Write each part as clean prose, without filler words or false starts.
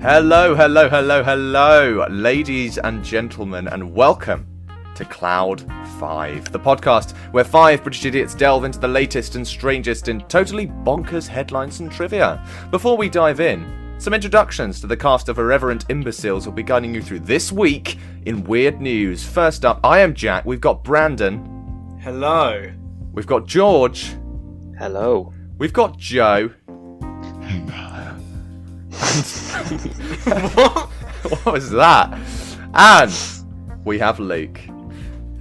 Hello, ladies and gentlemen, and welcome to Cloud 5, the podcast where 5 British idiots delve into the latest and strangest in totally bonkers headlines and trivia. Before we dive in, some introductions to the cast of irreverent imbeciles who'll be guiding you through this week in weird news. First up, I am Jack. We've got Brandon. Hello. We've got George. Hello. We've got Joe. What was that? And we have Luke.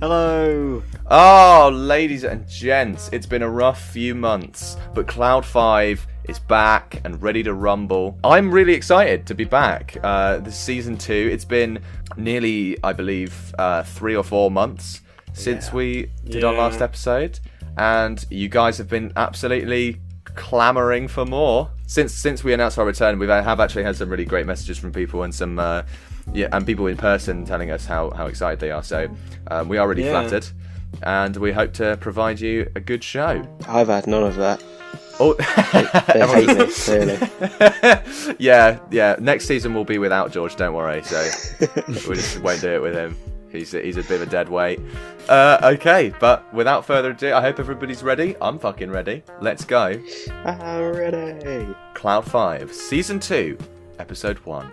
Hello. Oh, ladies and gents, it's been a rough few months, but Cloud 5 is back and ready to rumble. I'm really excited to be back. This season 2, it's been nearly, I believe, 3 or 4 months since we did our last episode, and you guys have been absolutely clamoring for more. Since we announced our return, we have actually had some really great messages from people and some and people in person telling us how excited they are. So we are really flattered, and we hope to provide you a good show. I've had none of that. Oh, they hate me, clearly. Yeah. Next season will be without George. Don't worry. So we just won't do it with him. He's a bit of a dead weight. Okay, but without further ado, I hope everybody's ready. I'm fucking ready. Let's go. I'm ready. Cloud 5, Season 2, Episode 1.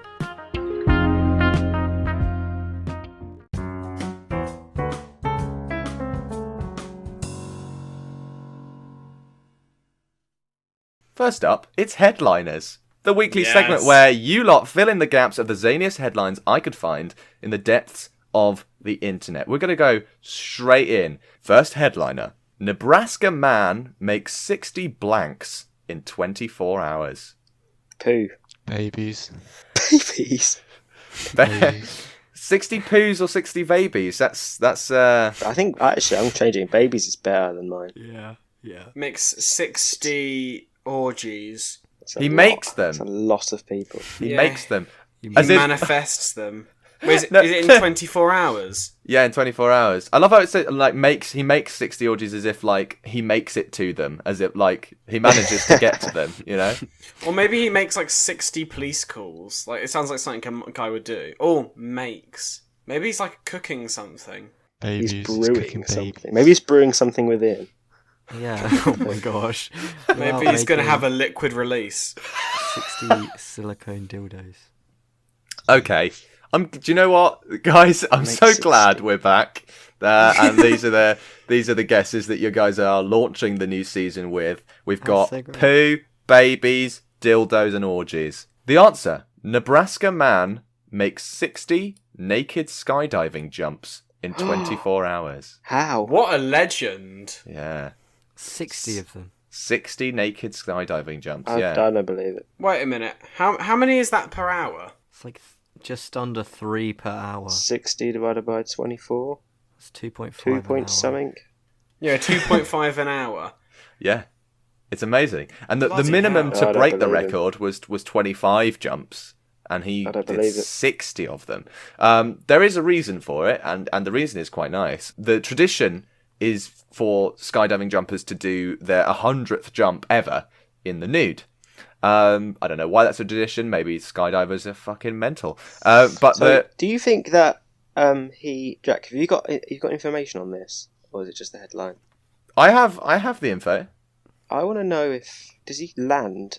First up, it's Headliners. The weekly segment where you lot fill in the gaps of the zaniest headlines I could find in the depths of the internet. We're going to go straight in. First headliner. Nebraska man makes 60 blanks in 24 hours. Poo. Babies. Babies? 60 poos or 60 babies? That's I think, actually, I'm changing. Babies is better than mine. Yeah. Makes 60 orgies. He makes them. That's a lot of people. He makes them. He manifests them. Is it in 24 hours? Yeah, in 24 hours. I love how it says, like, he makes 60 orgies as if, like, he makes it to them. As if, like, he manages to get to them, you know? Or maybe he makes, like, 60 police calls. Like, it sounds like something a guy would do. Or makes. Maybe he's, like, cooking something. Babies. He's brewing something. Maybe he's brewing something within. Yeah, oh my gosh. Maybe he's going to have a liquid release. 60 silicone dildos. Okay. Do you know what, guys? I'm so glad we're back, and these are the guesses that you guys are launching the new season with. We've got poo, babies, dildos, and orgies. The answer: Nebraska man makes 60 naked skydiving jumps in 24 hours. How? What a legend! Yeah, 60 of them. 60 naked skydiving jumps. I don't believe it. Wait a minute. How many is that per hour? It's like just under 3 per hour. 60 divided by 24. It's 2.5. 2 point something. Yeah, 2.5 an hour. Yeah, it's amazing. And the Bloody minimum hell. to break the record was 25 jumps, and he I don't did believe it. 60 of them. There is a reason for it, and the reason is quite nice. The tradition is for skydiving jumpers to do their 100th jump ever in the nude. I don't know why that's a tradition. Maybe skydivers are fucking mental. Do you think that Jack? Have you got information on this, or is it just the headline? I have the info. I want to know does he land,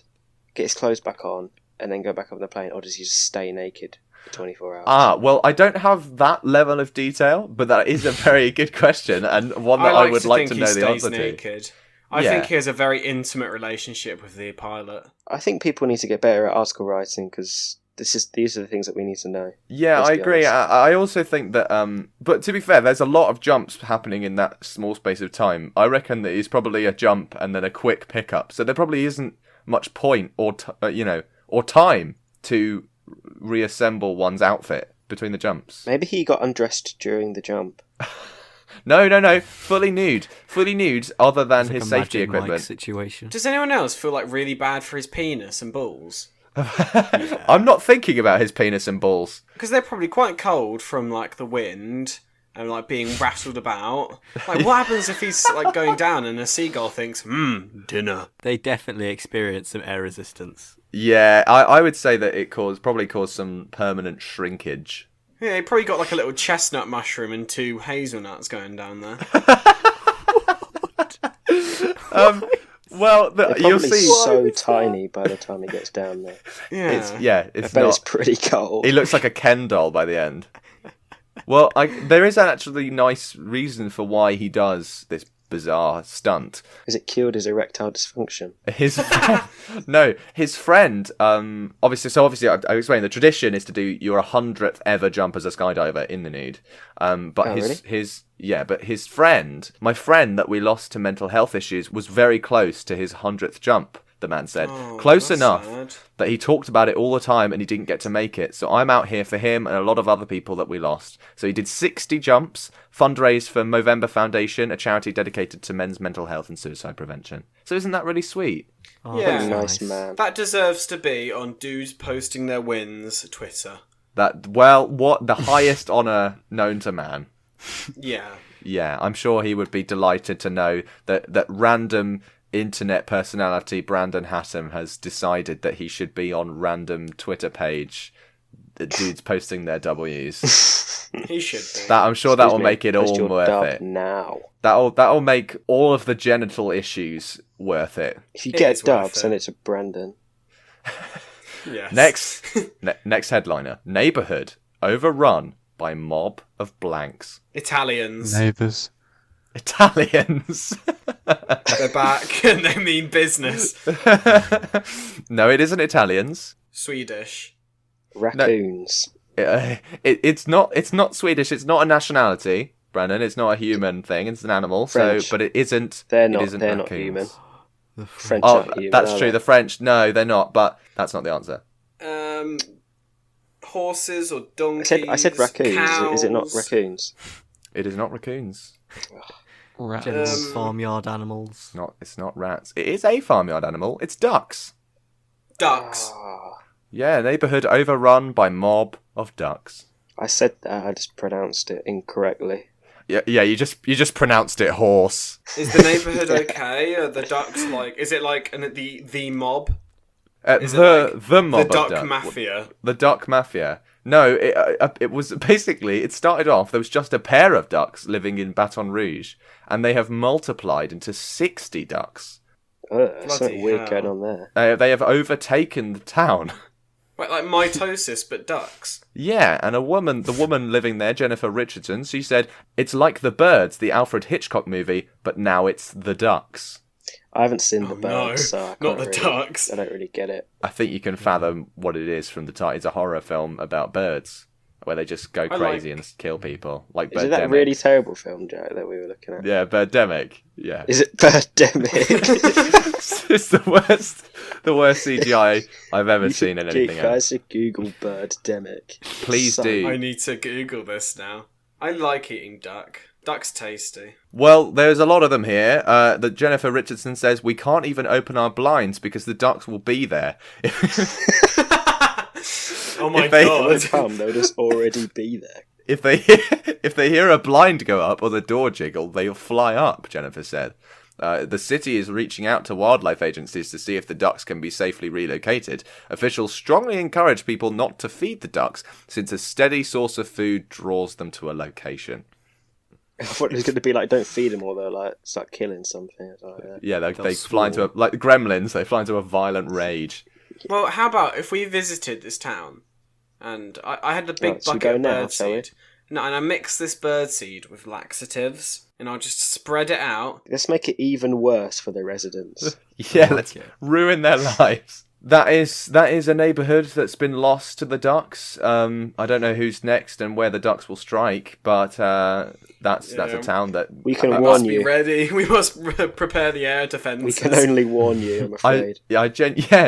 get his clothes back on, and then go back up on the plane, or does he just stay naked for 24 hours? Well, I don't have that level of detail, but that is a very good question, and one that I would like to know the answer naked. I think he has a very intimate relationship with the pilot. I think people need to get better at article writing, because these are the things that we need to know. Yeah, I agree. I also think that, but to be fair, there's a lot of jumps happening in that small space of time. I reckon that it's probably a jump and then a quick pickup. So there probably isn't much point or time to reassemble one's outfit between the jumps. Maybe he got undressed during the jump. No. Fully nude, other than his safety equipment. Situation. Does anyone else feel like really bad for his penis and balls? I'm not thinking about his penis and balls. Because they're probably quite cold from, like, the wind and, like, being rattled about. Like, what happens if he's, like, going down and a seagull thinks, dinner? They definitely experience some air resistance. Yeah, I would say that it probably caused some permanent shrinkage. Yeah, he probably got like a little chestnut mushroom and 2 hazelnuts going down there. Well, They're you'll probably see. so tiny by the time he gets down there. Yeah. It's I bet not. it's pretty cold. He looks like a Ken doll by the end. Well, there is actually nice reason for why he does this bizarre stunt. Is it cured his erectile dysfunction? His his friend. Obviously, I explained the tradition is to do your 100th ever jump as a skydiver in the nude. But his friend, my friend that we lost to mental health issues, was very close to his 100th jump. The man said, close that's enough sad. that he talked about it all the time and he didn't get to make it. So I'm out here for him and a lot of other people that we lost. So he did 60 jumps, fundraised for Movember Foundation, a charity dedicated to men's mental health and suicide prevention. So isn't that really sweet? Oh, Yeah. that's Nice man. That deserves to be on dudes posting their wins Twitter. What the highest honour known to man. Yeah. Yeah, I'm sure he would be delighted to know that random internet personality Brandon Hatton has decided that he should be on random Twitter page. The dudes posting their W's. He should be. That I'm sure that will make it Post all your worth dub it. now. That'll make all of the genital issues worth it. If you It get is dub, worth send it. it to Brandon. Yes. Next headliner: neighborhood overrun by mob of blanks. Italians. Neighbours. Italians. They're back and they mean business. No, it isn't Italians. Swedish. Raccoons. It's not Swedish. It's not a nationality, Brandon. It's not a human thing. It's an animal. French. But it isn't. They're it not. isn't They're not raccoons. human. The French Oh, aren't human. that's are true. they? The French, no, they're not. But that's not the answer. Horses or donkeys. I said raccoons. Is it not cows. raccoons? It is not raccoons. Rats. general Um, farmyard animals. It's not rats. It is a farmyard animal. It's ducks. Ducks. Ah, Yeah, neighborhood overrun by mob of ducks. I said that. I just pronounced it incorrectly. Yeah. You just pronounced it horse. Is the neighbourhood okay? Are the ducks like? Is it like the mob? Is it like The mob The of duck duck- mafia. The duck mafia. No, it was basically, it started off, there was just a pair of ducks living in Baton Rouge, and they have multiplied into 60 ducks. There's something weird hell. going on there. They have overtaken the town. Wait, like mitosis, but ducks. Yeah, and the woman living there, Jennifer Richardson, she said, it's like The Birds, the Alfred Hitchcock movie, but now it's the ducks. I haven't seen the Oh, birds, no, so I not can't the really- ducks. I don't really get it. I think you can fathom what it is from the title. It's a horror film about birds, where they just go crazy and kill people. Like Is it that Birdemic. really terrible film, Joe, that we were looking at? Yeah, Birdemic. Yeah. Is it Birdemic? It's the worst CGI I've ever seen in anything else. Guys, should Google Birdemic. Please do. I need to Google this now. I like eating duck. Duck's tasty. Well, there's a lot of them here. That Jennifer Richardson says we can't even open our blinds because the ducks will be there. Oh my If they- When god. they come, they'll just already be there. If they hear a blind go up or the door jiggle, they'll fly up. Jennifer said. The city is reaching out to wildlife agencies to see if the ducks can be safely relocated. Officials strongly encourage people not to feed the ducks, since a steady source of food draws them to a location. I thought it was going to be like, don't feed them or they'll like start killing something. It's like, Yeah, they They'll fly into like the gremlins. They fly into a violent rage. Well, how about if we visited this town and I had a big Right, so we bucket go of now, shall we? birdseed. No, and I mix this birdseed with laxatives and I'll just spread it out. Let's make it even worse for the residents. Yeah, like let's it. ruin their lives. That is a neighbourhood that's been lost to the ducks. I don't know who's next and where the ducks will strike, but that's a town that We can We warn must be you. ready. We must prepare the air defences. We can only warn you, I'm afraid.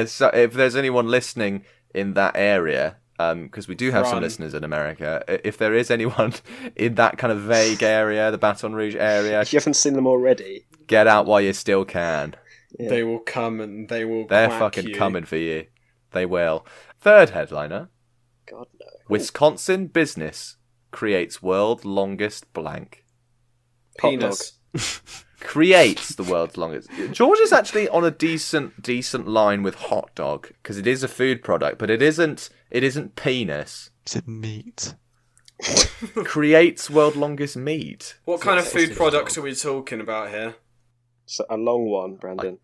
So if there's anyone listening in that area, because we do have some Run. listeners in America, if there is anyone in that kind of vague area, the Baton Rouge area, If you haven't seen them already, get out while you still can. yeah. They will come and they will They're quack fucking you. coming for you. They will. Third headliner. God no. Wisconsin business creates world longest blank. Penis. creates the world's longest. George is actually on a decent line with hot dog because it is a food product, but it isn't penis. Is it meat? Creates world longest meat. What kind of food product are we talking about here? So a long one, Brandon.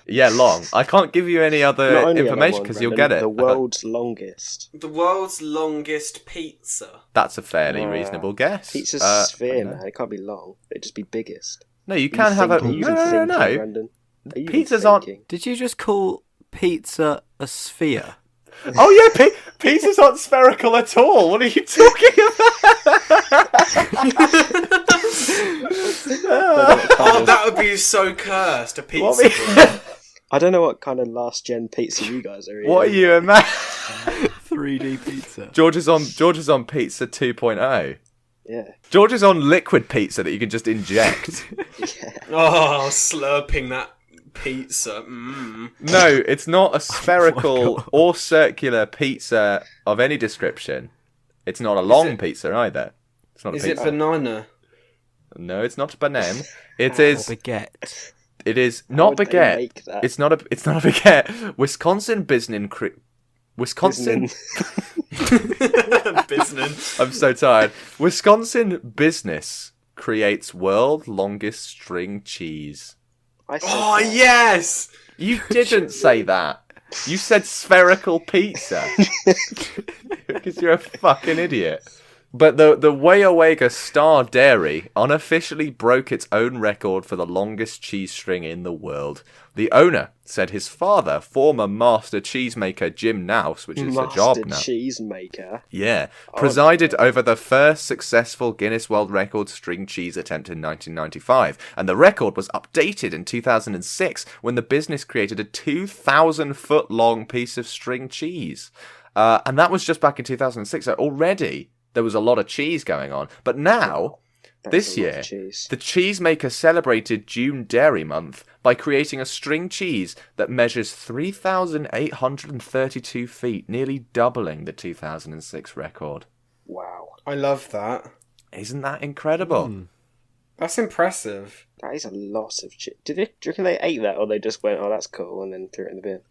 Yeah, long. I can't give you any other information because you'll get it. The world's longest. The world's longest pizza. That's a fairly reasonable guess. Pizza's a sphere, man. It can't be long. It'd just be biggest. No, you can have a... No. Brandon? Pizzas aren't... Did you just call pizza a sphere? Oh yeah, pizzas aren't spherical at all. What are you talking about? Oh, that would be so cursed. A pizza. I don't know what kind of last gen pizza you guys are eating. What are you imagining? 3D pizza. George is on pizza 2.0. Yeah. George is on liquid pizza that you can just inject. Yeah. Oh, slurping that pizza. No, it's not a spherical or circular pizza of any description. It's not a long pizza either. It's not. Is a pizza. it banana? No, it's not banana. It Or is. baguette. It is How not would they baguette. make that? It's not a baguette. Wisconsin Business. I'm so tired. Wisconsin business creates world longest string cheese. I said Oh, that. yes! You didn't say that. You said spherical pizza. Because you're a fucking idiot. But the Weyawega Star Dairy unofficially broke its own record for the longest cheese string in the world. The owner said his father, former master cheesemaker Jim Nouse, which is a job now. Master cheesemaker. Yeah, presided over the first successful Guinness World Record string cheese attempt in 1995. And the record was updated in 2006 when the business created a 2,000-foot-long piece of string cheese. And that was just back in 2006. So already there was a lot of cheese going on. But now, this year, the cheesemaker celebrated June Dairy Month by creating a string cheese that measures 3,832 feet, nearly doubling the 2006 record. Wow. I love that. Isn't that incredible? That's impressive. That is a lot of cheese. Do you reckon they ate that, or they just went, "Oh, that's cool," and then threw it in the bin?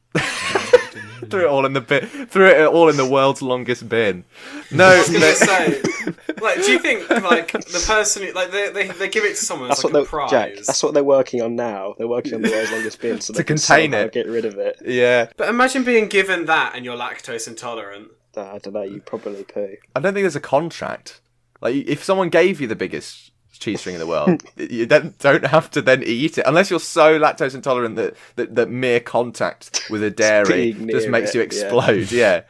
Threw it all in the bin. Threw it all in the world's longest bin. No, I was gonna say, like, do you think like the person who, like they give it to someone as like a prize? Jack, that's what they're working on now. They're working on the world's longest bin, so To they can contain somehow it. get rid of it. Yeah. But imagine being given that and you're lactose intolerant. I don't know. You probably poo. I don't think there's a contract. Like, if someone gave you the biggest cheese string in the world, you don't have to then eat it unless you're so lactose intolerant that mere contact with a dairy being just near makes it, you explode. Yeah.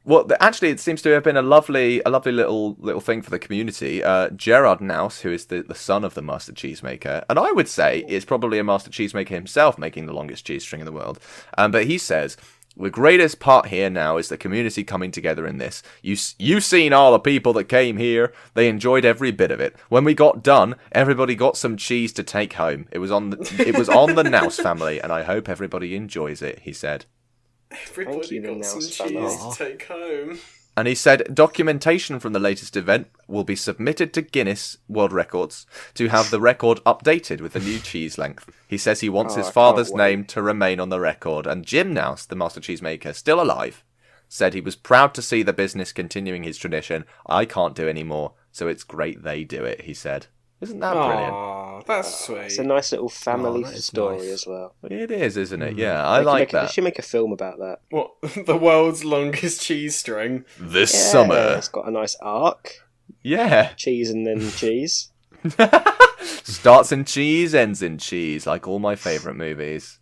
Well, actually, it seems to have been a lovely little thing for the community. Gerard Nouse, who is the son of the master cheesemaker, and I would say is probably a master cheesemaker himself, making the longest cheese string in the world. But he says, the greatest part here now is the community coming together in this. You've seen all the people that came here. They enjoyed every bit of it. When we got done, everybody got some cheese to take home. It was on the Nouse family, and I hope everybody enjoys it, he said. Everybody got some cheese to take home. And he said documentation from the latest event will be submitted to Guinness World Records to have the record updated with the new cheese length. He says he wants his father's name to remain on the record. And Jim Nouse, the master cheesemaker, still alive, said he was proud to see the business continuing his tradition. I can't do any more, so it's great they do it, he said. Isn't that brilliant? Aww, that's sweet. It's a nice little family that is story nice. as well. It is, isn't it? Yeah, I like They that. should make a film about that. What? The world's longest cheese string? This Yeah, summer. it's got a nice arc. Yeah. Cheese and then cheese. Starts in cheese, ends in cheese, like all my favourite movies.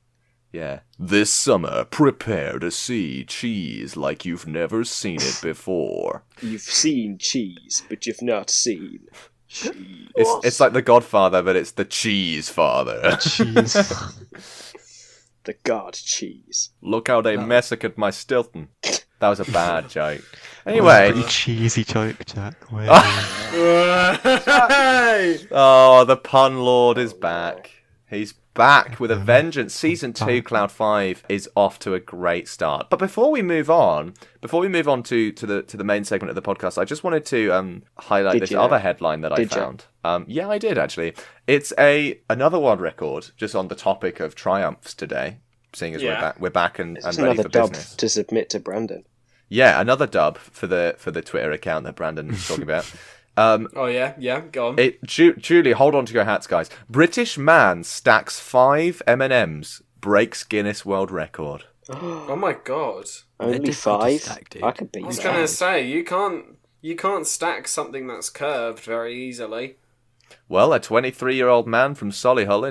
Yeah. This summer, prepare to see cheese like you've never seen it before. You've seen cheese, but you've not seen cheese. It's like The Godfather, but it's the Cheese Father. Cheese. The god cheese. Look how they massacred my Stilton. That was a bad joke. Anyway. Pretty cheesy joke, Jack. Wait. Oh, the pun lord is back. He's back with a vengeance. Season 2, Cloud 5 is off to a great start. But before we move on to the main segment of the podcast, I just wanted to highlight this other headline that I found. Yeah, I did actually. It's another world record. Just on the topic of triumphs today, seeing as we're back and It's ready another for dub business. to submit to Brandon. Yeah, another dub for the Twitter account that Brandon was talking about. Oh yeah, go on. Julie, hold on to your hats, guys. British man stacks 5 M&Ms, breaks Guinness World Record. Oh my god. Only difficult to 5? stack, dude. I could beat I was that. gonna say you can't stack something that's curved very easily. Well, a 23-year-old man from Solihull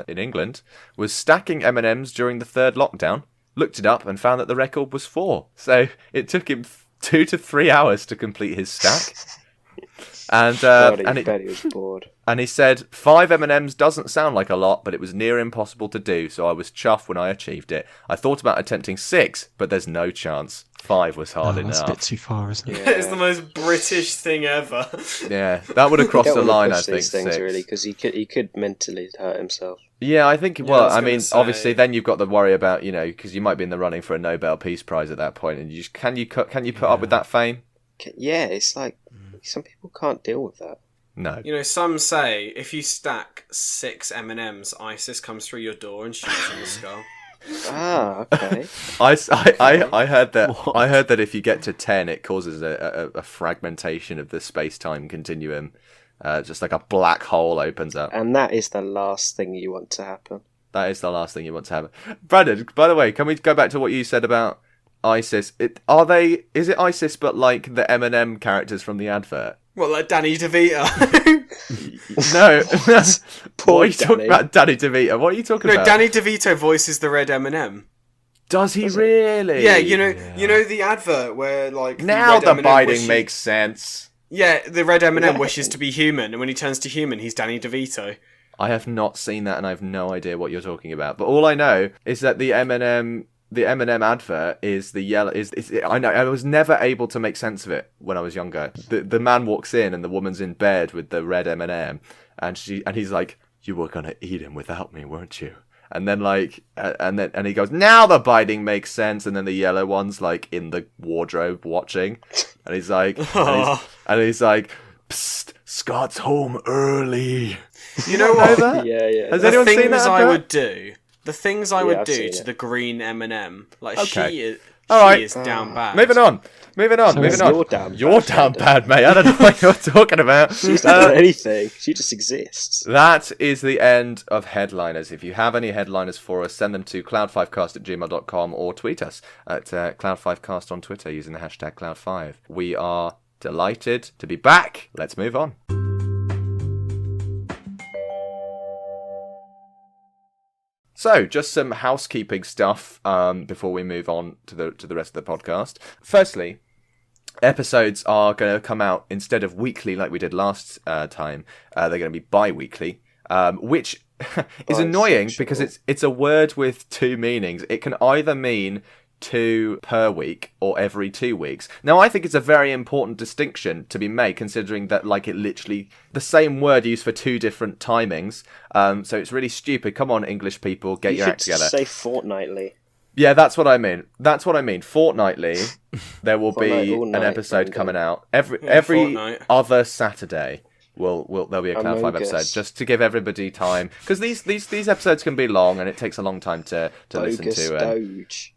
in England was stacking M&Ms during the third lockdown. Looked it up and found that the record was 4. So it took him 2 to 3 hours to complete his stack. And God, he bet he was bored. And he said 5 M&Ms doesn't sound like a lot, but it was near impossible to do. So I was chuffed when I achieved it. I thought about attempting 6, but there's no chance. 5 was hard That's a enough. bit too far, isn't it? Yeah. It's the most British thing ever. Yeah, that would have crossed Don't the wanna line. push I think these things 6. really, because he could mentally hurt himself. Yeah, I think. I Well, was I gonna mean, say- obviously, then you've got to worry about because you might be in the running for a Nobel Peace Prize at that point, and can you put up with that fame? Yeah, it's like some people can't deal with that. No. You know, some say if you stack 6 M&Ms, ISIS comes through your door and shoots you in the skull. Ah, okay. I heard that. What? I heard that if you get to 10, it causes a fragmentation of the space-time continuum. Just like a black hole opens up. And that is the last thing you want to happen. That is the last thing you want to have. Brandon, by the way, can we go back to what you said about ISIS? Is it ISIS, but like the M&M characters from the advert? What, like Danny DeVito? No. Poor What are you talking Danny. about, Danny DeVito? What are you talking No, about? Danny DeVito voices the red M&M. Does he really? Yeah, you know the advert where like Now the the red M&M biting wishes- makes sense. Yeah, the red M&M Yeah. wishes to be human, and when he turns to human, he's Danny DeVito. I have not seen that, and I have no idea what you're talking about. But all I know is that the M&M advert is the yellow. I know. I was never able to make sense of it when I was younger. The man walks in, and the woman's in bed with the red M&M, and he's like, "You were gonna eat him without me, weren't you?" And then and he goes, "Now the biting makes sense." And then the yellow one's like in the wardrobe watching, and he's like, and he's like, "Psst, Scott's home early." You know what? That? Yeah. Has The anyone seen things that I advert? would do. The things I would I've do seen to it. the green M&M. Like Okay. she All right. is down bad. Moving on. So it's your damn You're bad, down Brandon. bad, mate. I don't know what you're talking about. She's not doing anything. She just exists. That is the end of headliners. If you have any headliners for us, send them to cloud5cast@gmail.com or tweet us at cloud5cast on Twitter using the hashtag cloud5. We are delighted to be back. Let's move on. So, just some housekeeping stuff before we move on to the rest of the podcast. Firstly, episodes are going to come out instead of weekly like we did last time. They're going to be bi-weekly, which is annoying because it's a word with two meanings. It can either mean 2 per week or every 2 weeks. Now, I think it's a very important distinction to be made, considering that like it literally the same word used for 2 different timings. So it's really stupid. Come on, English people, get You your act should together. say fortnightly. Yeah, that's what I mean. Fortnightly, there will Fortnight be all an night, episode Brandon. coming out every fortnight. other Saturday. There'll be a Cloud 5 Amogus. episode just to give everybody time, because these episodes can be long and it takes a long time to listen Bogus to Doge.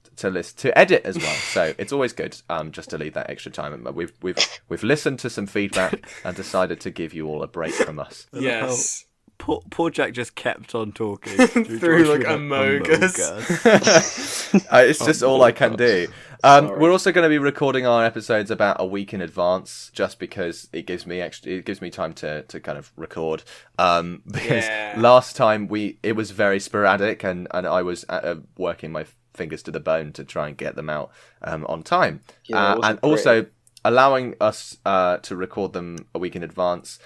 to edit as well. So it's always good just to leave that extra time. And we've listened to some feedback and decided to give you all a break from us. Yes. Poor Jack just kept on talking Through, like, Amogus. It's just all I can do. We're also going to be recording our episodes about a week in advance, just because it gives me time to kind of record. Because last time it was very sporadic, and I was working my fingers to the bone to try and get them out on time. Yeah, it wasn't and also allowing us to record them a week in advance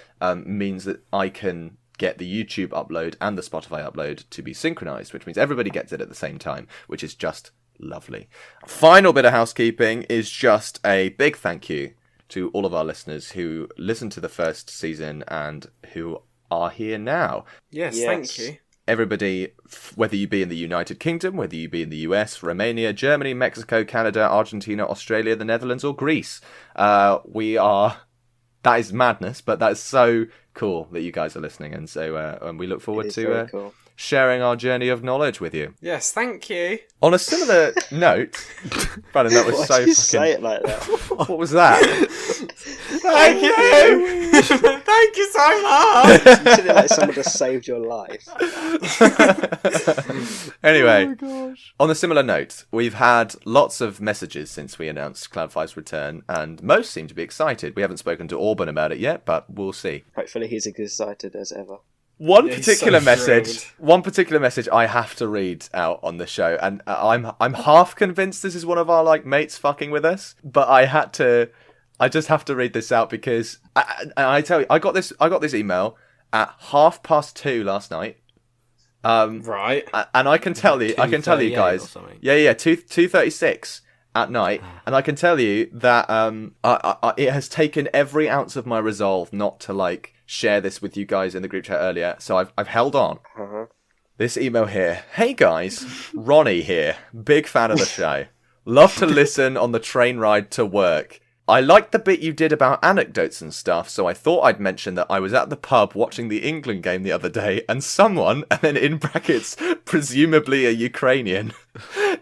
means that I can get the YouTube upload and the Spotify upload to be synchronized, which means everybody gets it at the same time, which is just lovely. Final bit of housekeeping is just a big thank you to all of our listeners who listened to the first season and who are here now. Yes, Yes. thank you. Everybody, whether you be in the United Kingdom, whether you be in the US, Romania, Germany, Mexico, Canada, Argentina, Australia, the Netherlands, or Greece, that is madness, but that's so cool that you guys are listening, and so and we look forward It is to very cool. sharing our journey of knowledge with you. Yes, thank you. On a similar note, Brandon, that was Why so did you fucking. say it like that? What was that? Thank you. Thank you so much. You said it like someone just saved your life. Anyway, on a similar note, we've had lots of messages since we announced Cloud 5's return, and most seem to be excited. We haven't spoken to Auburn about it yet, but we'll see. Hopefully he's as excited as ever. One Yeah, he's particular so message I have to read out on the show, and I'm half convinced this is one of our mates fucking with us, but I just have to read this out because I tell you, I got this email at 2:30 last night. Right. And I can tell you, 2:38 guys. or something. Yeah, 2:36 at night, and I can tell you that it has taken every ounce of my resolve not to share this with you guys in the group chat earlier. So I've held on. Uh-huh. This email here. Hey guys, Ronnie here. Big fan of the show. Love to listen on the train ride to work. I liked the bit you did about anecdotes and stuff, so I thought I'd mention that I was at the pub watching the England game the other day, and someone, and then in brackets, presumably a Ukrainian,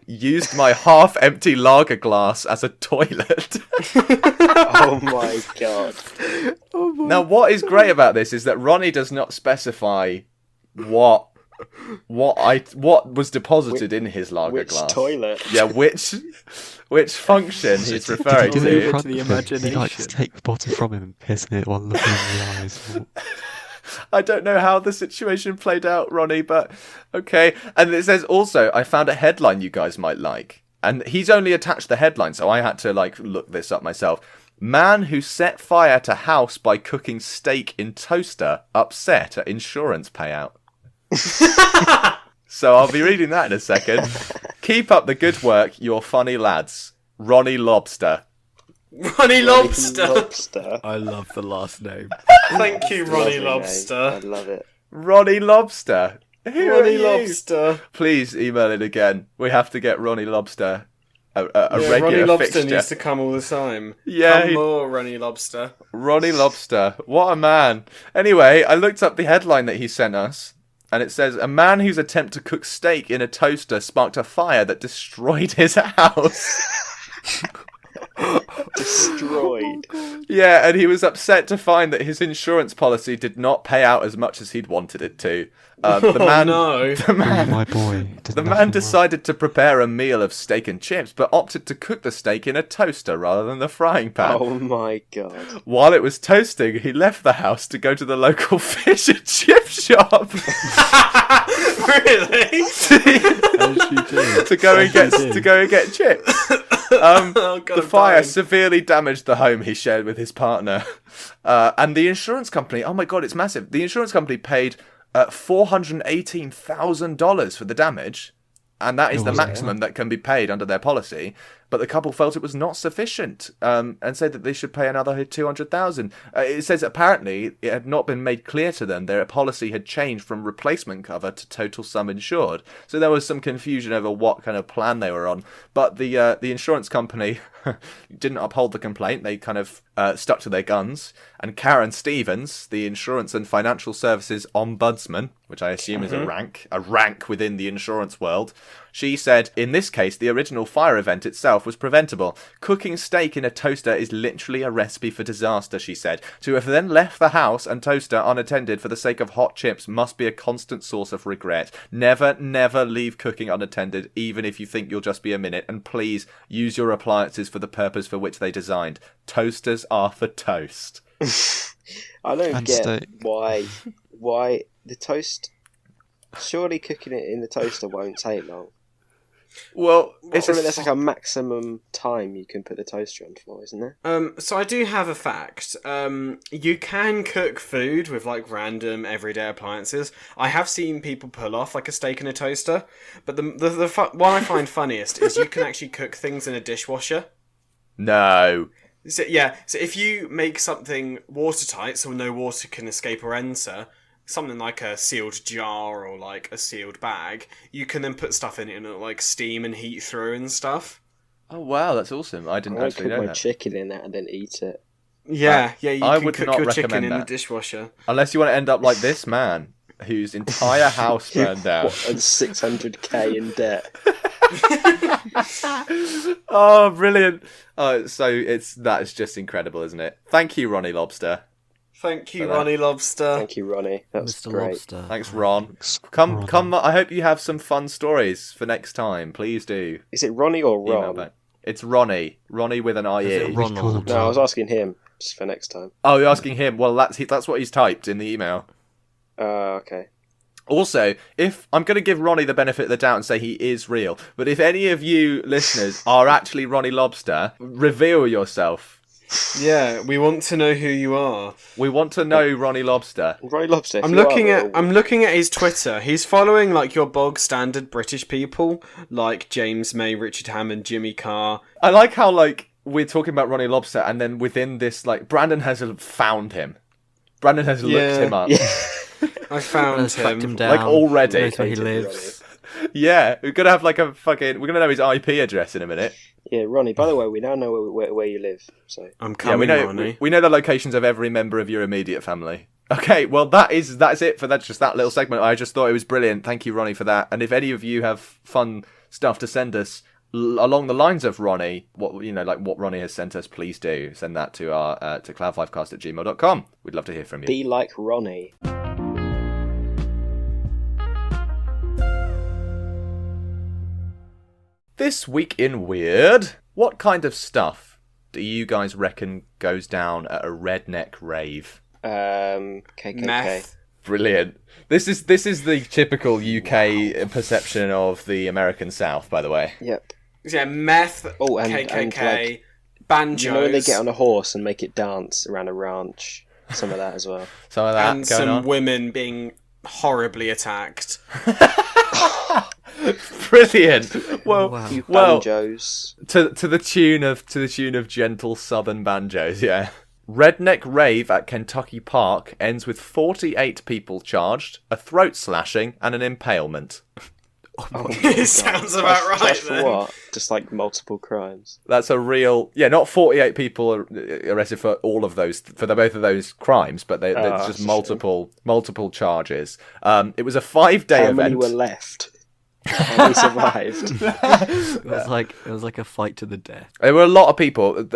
used my half-empty lager glass as a toilet. Oh my god. Now, what is great about this is that Ronnie does not specify what was deposited in his lager Which glass. toilet? Yeah, which function he's referring Did to. he front of him? He likes to take the bottle from him and piss in it while looking in the eyes. I don't know how the situation played out, Ronnie, but okay. And it says also, I found a headline you guys might like. And he's only attached the headline, so I had to look this up myself. Man who set fire to house by cooking steak in toaster upset at insurance payout. So I'll be reading that in a second. Keep up the good work, you're funny lads. Ronnie Lobster. Ronnie Lobster. Lobster. I love the last name. Thank you, Ronnie Lovely Lobster. name. I love it. Ronnie Lobster. Who are Ronnie you? Lobster. Please email it again. We have to get Ronnie Lobster a Yeah, regular Ronnie Lobster fixture. needs to come all the time. Yeah, Come more, Ronnie Lobster. Ronnie Lobster. What a man. Anyway, I looked up the headline that he sent us, and it says, a man whose attempt to cook steak in a toaster sparked a fire that destroyed his house. Destroyed. Yeah, and he was upset to find that his insurance policy did not pay out as much as he'd wanted it to. The man, no. the man, My boy. the man decided to prepare a meal of steak and chips, but opted to cook the steak in a toaster rather than the frying pan. Oh my god. While it was toasting, he left the house to go to the local fish and chip shop. Really? to go and get chips. Oh, God, The I'm fire dying. severely damaged the home he shared with his partner, and the insurance company. Oh my god, it's massive! The insurance company paid $418,000 for the damage, and that is the maximum that can be paid under their policy. But the couple felt it was not sufficient, and said that they should pay another $200,000. It says apparently it had not been made clear to them their policy had changed from replacement cover to total sum insured. So there was some confusion over what kind of plan they were on. But the insurance company didn't uphold the complaint. They kind of stuck to their guns. And Karen Stevens, the Insurance and Financial Services Ombudsman, which I assume is a rank within the insurance world, she said, in this case, the original fire event itself was preventable. Cooking steak in a toaster is literally a recipe for disaster, she said. To have then left the house and toaster unattended for the sake of hot chips must be a constant source of regret. Never, never leave cooking unattended, even if you think you'll just be a minute. And please use your appliances for the purpose for which they designed. Toasters are for toast. I don't And get steak. why the toast. Surely cooking it in the toaster won't take long. Well, it's Surely there's like a maximum time you can put the toaster on for, isn't there? So I do have a fact. You can cook food with random everyday appliances. I have seen people pull off a steak in a toaster, but the one I find funniest is you can actually cook things in a dishwasher. No. So if you make something watertight, so no water can escape or enter, something like a sealed jar or a sealed bag, you can then put stuff in it and it'll steam and heat through and stuff. Oh wow, that's awesome! I didn't I actually cook know my that. chicken in that and then eat it. Yeah, you I can would cook not your chicken recommend in the that. dishwasher. Unless you want to end up like this man, whose entire house burned down. And 600k in debt. Oh, brilliant! That is just incredible, isn't it? Thank you, Ronnie Lobster. Thank you, For that. Ronnie Lobster. Thank you, Ronnie. That's Mr. great. Lobster. Thanks, Ron. Ron. Come. I hope you have some fun stories for next time. Please do. Is it Ronnie or Email Ron? back. It's Ronnie. Ronnie with an IE. Is it We call Ronald? him No, I was Ron. asking him just for next time. Oh, you're asking him? Well, that's what he's typed in the email. Okay. Also, if I'm going to give Ronnie the benefit of the doubt and say he is real, but if any of you listeners are actually Ronnie Lobster, reveal yourself. Yeah, we want to know who you are. We want to know Ronnie Lobster. Ronnie Lobster. if I'm you are looking real- at his Twitter. He's following like your bog standard British people, like James May, Richard Hammond, Jimmy Carr. I like how like we're talking about Ronnie Lobster, and then within this, like Brandon has found him. Brandon has looked Yeah. him up. Yeah. I found Tracked him him. down. Like, already. Knows where he Hated lives. Yeah, we're gonna have like a fucking. We're gonna know his IP address in a minute. Yeah, Ronnie. By the way, we now know where you live. So I'm Yeah, coming, we know Ronnie. we know the locations of every member of your immediate family. Okay, well that's it for that little segment. I just thought it was brilliant. Thank you, Ronnie, for that. And if any of you have fun stuff to send us along the lines of Ronnie, what Ronnie has sent us, please do send that to our to cloud5cast@gmail.com. We'd love to hear from you. be like Ronnie. This week in Weird, what kind of stuff do you guys reckon goes down at a redneck rave? KKK. Meth. Brilliant. This is the typical UK perception of the American South, by the way. Yep. Yeah, meth, Oh, and KKK, like, banjos, you know when they get on a horse and make it dance around a ranch? Some of that as well. Some of that and going some on. women being horribly attacked. Brilliant. Well, Wow. You well, banjos. to the tune of gentle southern banjos, yeah. Redneck rave at Kentucky Park ends with 48 people charged, a throat slashing, and an impalement. Oh, It sounds about right That's for then. what? Just like multiple crimes. That's a real, not 48 people arrested for all of those, for both of those crimes, but there's that's just a multiple charges. It was a 5-day How event. many were left? How many survived? It was like a fight to the death. There were a lot of people.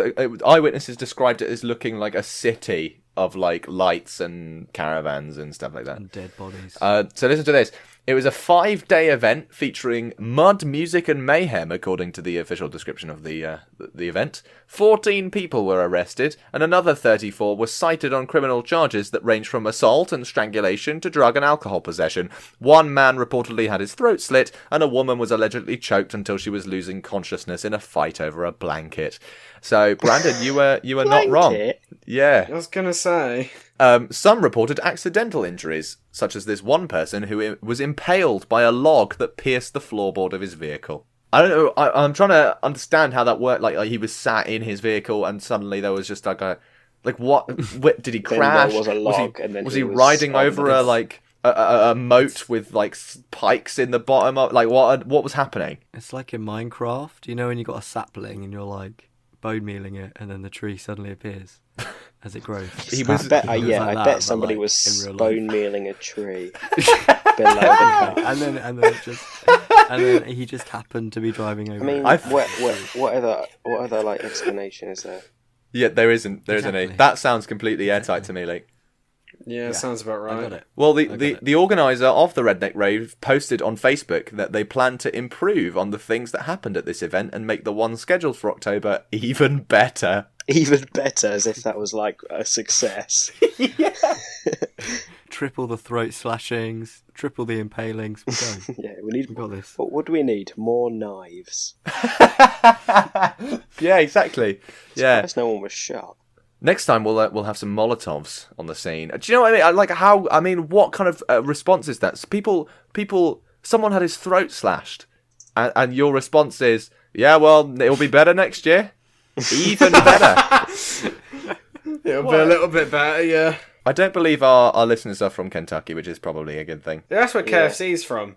Eyewitnesses described it as looking like a city of like lights and caravans and stuff like that. And dead bodies. So listen to this. It was a 5-day event featuring mud, music, and mayhem, according to the official description of the event. 14 people were arrested, and another 34 were cited on criminal charges that range from assault and strangulation to drug and alcohol possession. One man reportedly had his throat slit, and a woman was allegedly choked until she was losing consciousness in a fight over a blanket. So, Brandon, you were not wrong. Blanket? Yeah. I was gonna say. Some reported accidental injuries, such as this one person who was impaled by a log that pierced the floorboard of his vehicle. I don't know. I'm trying to understand how that worked. Like he was sat in his vehicle and suddenly there was just like what? Did he Then crash? there was a log, and then was he he was riding on over the- a moat with like pikes in the bottom of like what was happening? It's like in Minecraft, you know, when you got a sapling and you're like bone mealing it, and then the tree suddenly appears as it grows. He I was- bet, It was yeah, like I that, bet but, somebody like, was in real life. bone mealing a tree below the car. and then it just and then he just happened to be driving over. I mean, it. what other like explanation is there? Yeah, there isn't any. Exactly. That sounds completely airtight to me, like. Yeah, sounds about I right. got it. Well, I got it. the organizer of the Redneck Rave posted on Facebook that they plan to improve on the things that happened at this event and make the one scheduled for October even better. Even better, as if that was like a success. Triple the throat slashings, triple the impalings. We're going. Yeah, we We got this. What do we need? More knives. Yeah, exactly. Yeah. Surprised no one was shot. Next time we'll have some Molotovs on the scene. Do you know what I mean? What kind of response is that? So someone had his throat slashed, and your response is, yeah, well, it'll be better next year. Even better. It'll be a little bit better, yeah. I don't believe our listeners are from Kentucky, which is probably a good thing. That's where Yeah. KFC's from.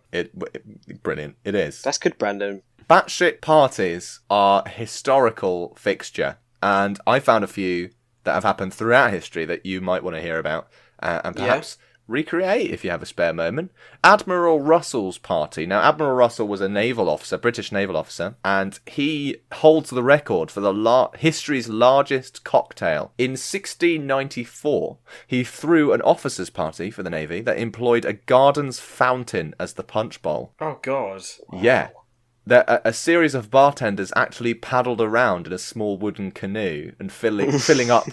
Brilliant. It is. That's good, Brandon. Batshit parties are a historical fixture, and I found a few that have happened throughout history that you might want to hear about, and perhaps recreate if you have a spare moment. Admiral Russell's party. Now, Admiral Russell was a naval officer, British naval officer, and he holds the record for the history's largest cocktail. In 1694, he threw an officers' party for the Navy that employed a garden's fountain as the punch bowl. Oh, God. Yeah. A series of bartenders actually paddled around in a small wooden canoe and filling up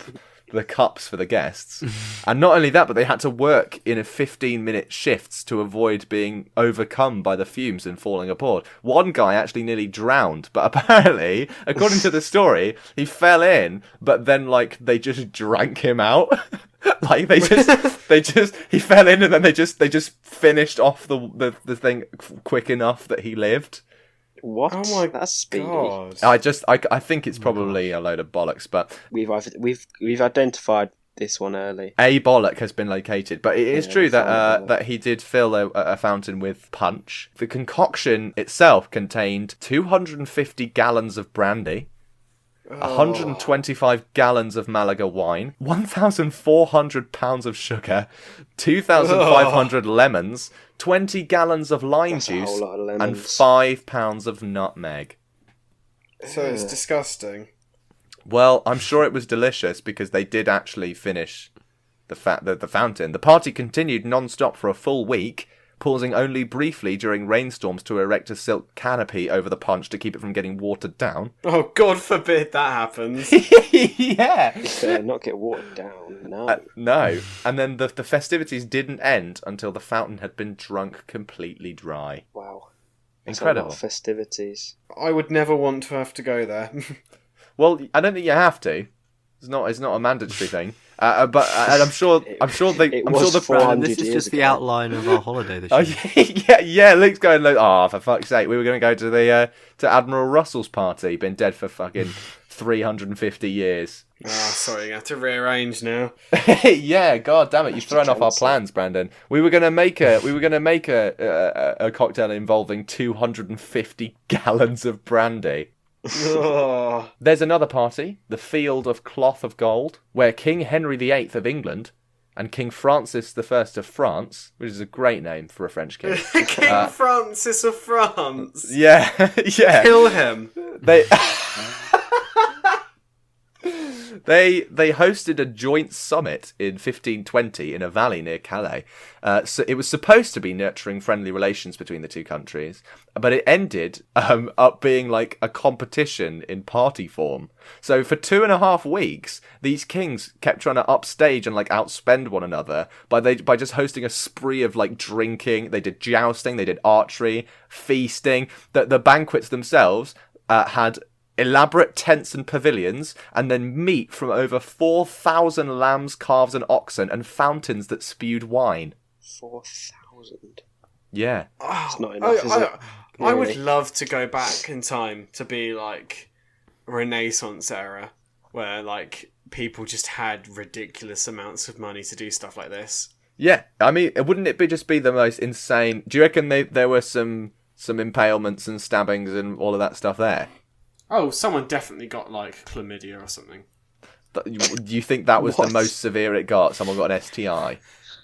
the cups for the guests. And not only that, but they had to work in a 15-minute shifts to avoid being overcome by the fumes and falling aboard. One guy actually nearly drowned, but apparently, according to the story, he fell in, but then like they just drank him out. Like he fell in and then they just finished off the thing quick enough that he lived. What? Oh my That's speedy. God. I think it's probably a load of bollocks, but We've identified this one early. a bollock has been located. But it is true that he did fill a fountain with punch. The concoction itself contained 250 gallons of brandy, 125 gallons of Malaga wine, 1,400 pounds of sugar, 2,500 lemons, 20 gallons of lime That's a juice, whole lot of lemons. and 5 pounds of nutmeg. So it's disgusting. Well, I'm sure it was delicious because they did actually finish the fountain. The party continued non-stop for a full week, pausing only briefly during rainstorms to erect a silk canopy over the punch to keep it from getting watered down. Oh, God forbid that happens. Yeah. It better not get watered down. No. No. And then the festivities didn't end until the fountain had been drunk completely dry. Wow. That's Incredible. A lot of festivities. I would never want to have to go there. Well, I don't think you have to. It's not a mandatory thing. But I'm sure the 400 This is years just the ago. outline of our holiday this Oh year. yeah. Luke's going. Oh, for fuck's sake, we were going to go to the to Admiral Russell's party. Been dead for fucking 350 years. Sorry, you have to rearrange now. Yeah, god damn it, you've thrown off our plans, Brandon. We were gonna make a cocktail involving 250 gallons of brandy. Oh. There's another party, the Field of Cloth of Gold, where King Henry VIII of England and King Francis I of France, which is a great name for a French king. King Francis of France. Yeah, yeah. Kill him. They hosted a joint summit in 1520 in a valley near Calais. So it was supposed to be nurturing friendly relations between the two countries, but it ended up being like a competition in party form. So for 2.5 weeks, these kings kept trying to upstage and like outspend one another by just hosting a spree of like drinking. They did jousting, they did archery, feasting. The banquets themselves had elaborate tents and pavilions, and then meat from over 4,000 lambs, calves, and oxen, and fountains that spewed wine. 4,000. Yeah. It's not enough, is it? I would Really? love to go back in time to be like Renaissance era, where like people just had ridiculous amounts of money to do stuff like this. Yeah, I mean, wouldn't it just be the most insane... Do you reckon there were some impalements and stabbings and all of that stuff there? Oh, someone definitely got like chlamydia or something. Do you think that was the What? most severe it got? Someone got an STI?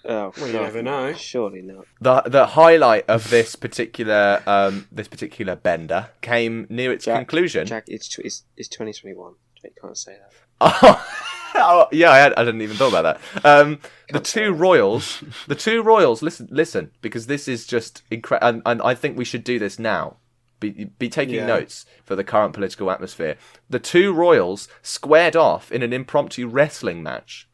Oh, Well, you never know. Surely not. The highlight of this particular bender came near its conclusion. Jack, it's 2021. You can't say that. Oh, yeah, I didn't even thought about that. The two royals. Listen, because this is just incredible, and I think we should do this now. Be taking notes for the current political atmosphere. The two royals squared off in an impromptu wrestling match,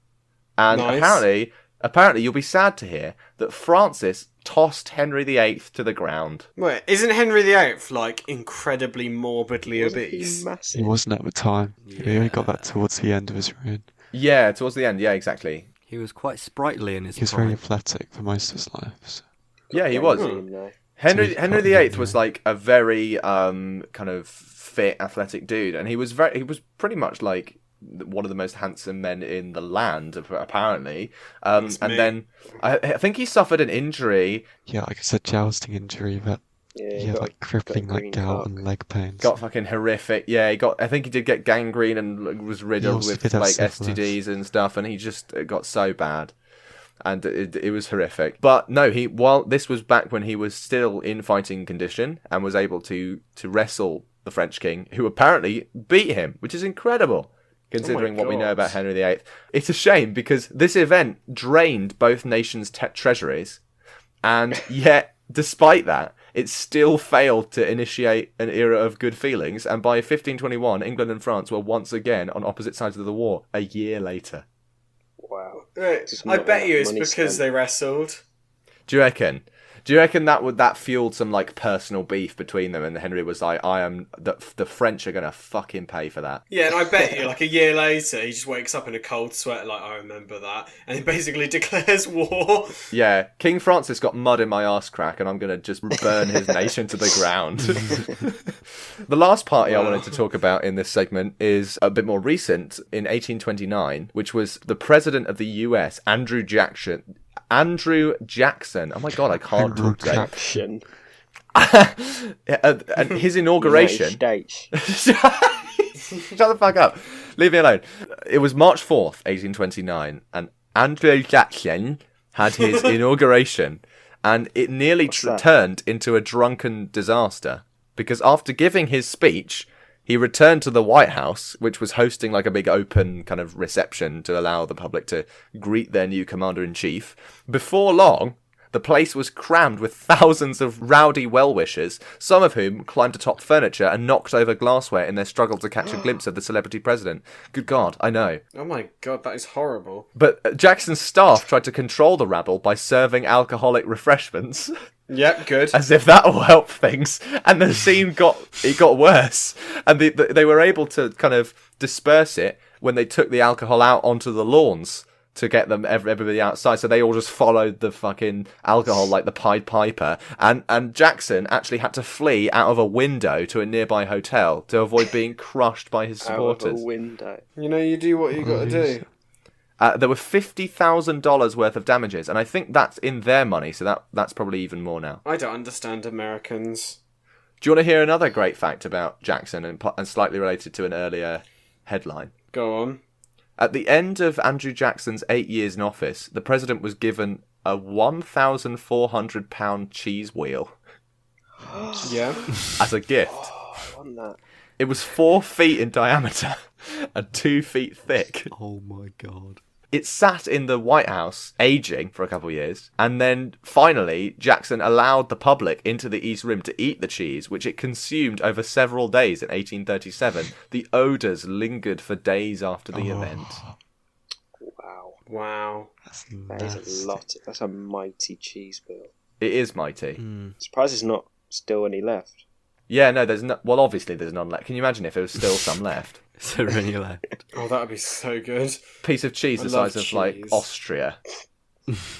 and Nice. apparently, you'll be sad to hear that Francis tossed Henry VIII to the ground. Wait, isn't Henry VIII like incredibly morbidly Wasn't obese? he massive? He wasn't at the time. He only got that towards the end of his reign. Yeah, towards the end. Yeah, exactly. He was quite sprightly in his He was very prime. athletic for most of his life. So. Yeah, he was. Team, though. Henry So he's VIII got- was like a very kind of fit, athletic dude, and he was pretty much like one of the most handsome men in the land, apparently. And me. then I think he suffered an injury. Yeah, like I said, jousting injury that Yeah, He had like crippling got a like green gout cock. and leg pains. Got fucking horrific. Yeah, I think he did get gangrene and was riddled also with did have like syphilis. STDs and stuff, and he just it got so bad. And it was horrific. But no, while this was back when he was still in fighting condition and was able to wrestle the French king, who apparently beat him, which is incredible, considering what we know about Henry VIII. It's a shame because this event drained both nations' treasuries, and yet, despite that, it still failed to initiate an era of good feelings, and by 1521, England and France were once again on opposite sides of the war a year later. Wow. Right. Just I not bet enough you it's money because spent. they wrestled. Do you reckon? Do you reckon that fueled some like personal beef between them, and Henry was like, the French are gonna fucking pay for that. Yeah, and I bet you, like a year later, he just wakes up in a cold sweat, like, I remember that, and he basically declares war. Yeah, King Francis got mud in my arse crack, and I'm gonna just burn his nation to the ground. The last party I wanted to talk about in this segment is a bit more recent, in 1829, which was the president of the US, Andrew Jackson. Oh my god, I can't talk today. Action. And his inauguration. United States. Shut the fuck up. Leave me alone. It was March 4th, 1829, and Andrew Jackson had his inauguration, and it nearly turned into a drunken disaster, because after giving his speech, he returned to the White House, which was hosting like a big open kind of reception to allow the public to greet their new commander-in-chief. Before long, the place was crammed with thousands of rowdy well-wishers, some of whom climbed atop furniture and knocked over glassware in their struggle to catch a glimpse of the celebrity president. Good God, I know. Oh my god, that is horrible. But Jackson's staff tried to control the rabble by serving alcoholic refreshments. Yep, good. As if that will help things. And the scene got worse. And they were able to kind of disperse it when they took the alcohol out onto the lawns to get them everybody outside. So they all just followed the fucking alcohol like the Pied Piper. And Jackson actually had to flee out of a window to a nearby hotel to avoid being crushed by his Out of supporters. a window. You know, you do what you gotta do. There were $50,000 worth of damages, and I think that's in their money, so that's probably even more now. I don't understand Americans. Do you want to hear another great fact about Jackson and slightly related to an earlier headline? Go on. At the end of Andrew Jackson's 8 years in office, the president was given a 1,400-pound cheese wheel Yeah. as a gift. I want that. It was 4 feet in diameter and 2 feet thick. Oh my god. It sat in the White House, aging for a couple of years, and then finally Jackson allowed the public into the East Rim to eat the cheese, which it consumed over several days in 1837. The odours lingered for days after the event. Wow. Wow. That is a lot. That's a mighty cheese wheel. It is mighty. Surprised there's not still any left. Yeah, no, there's no. Well, obviously there's none left. Can you imagine if there was still some left? Is there any left? Oh, that would be so good. Piece of cheese the love size of like cheese. Austria.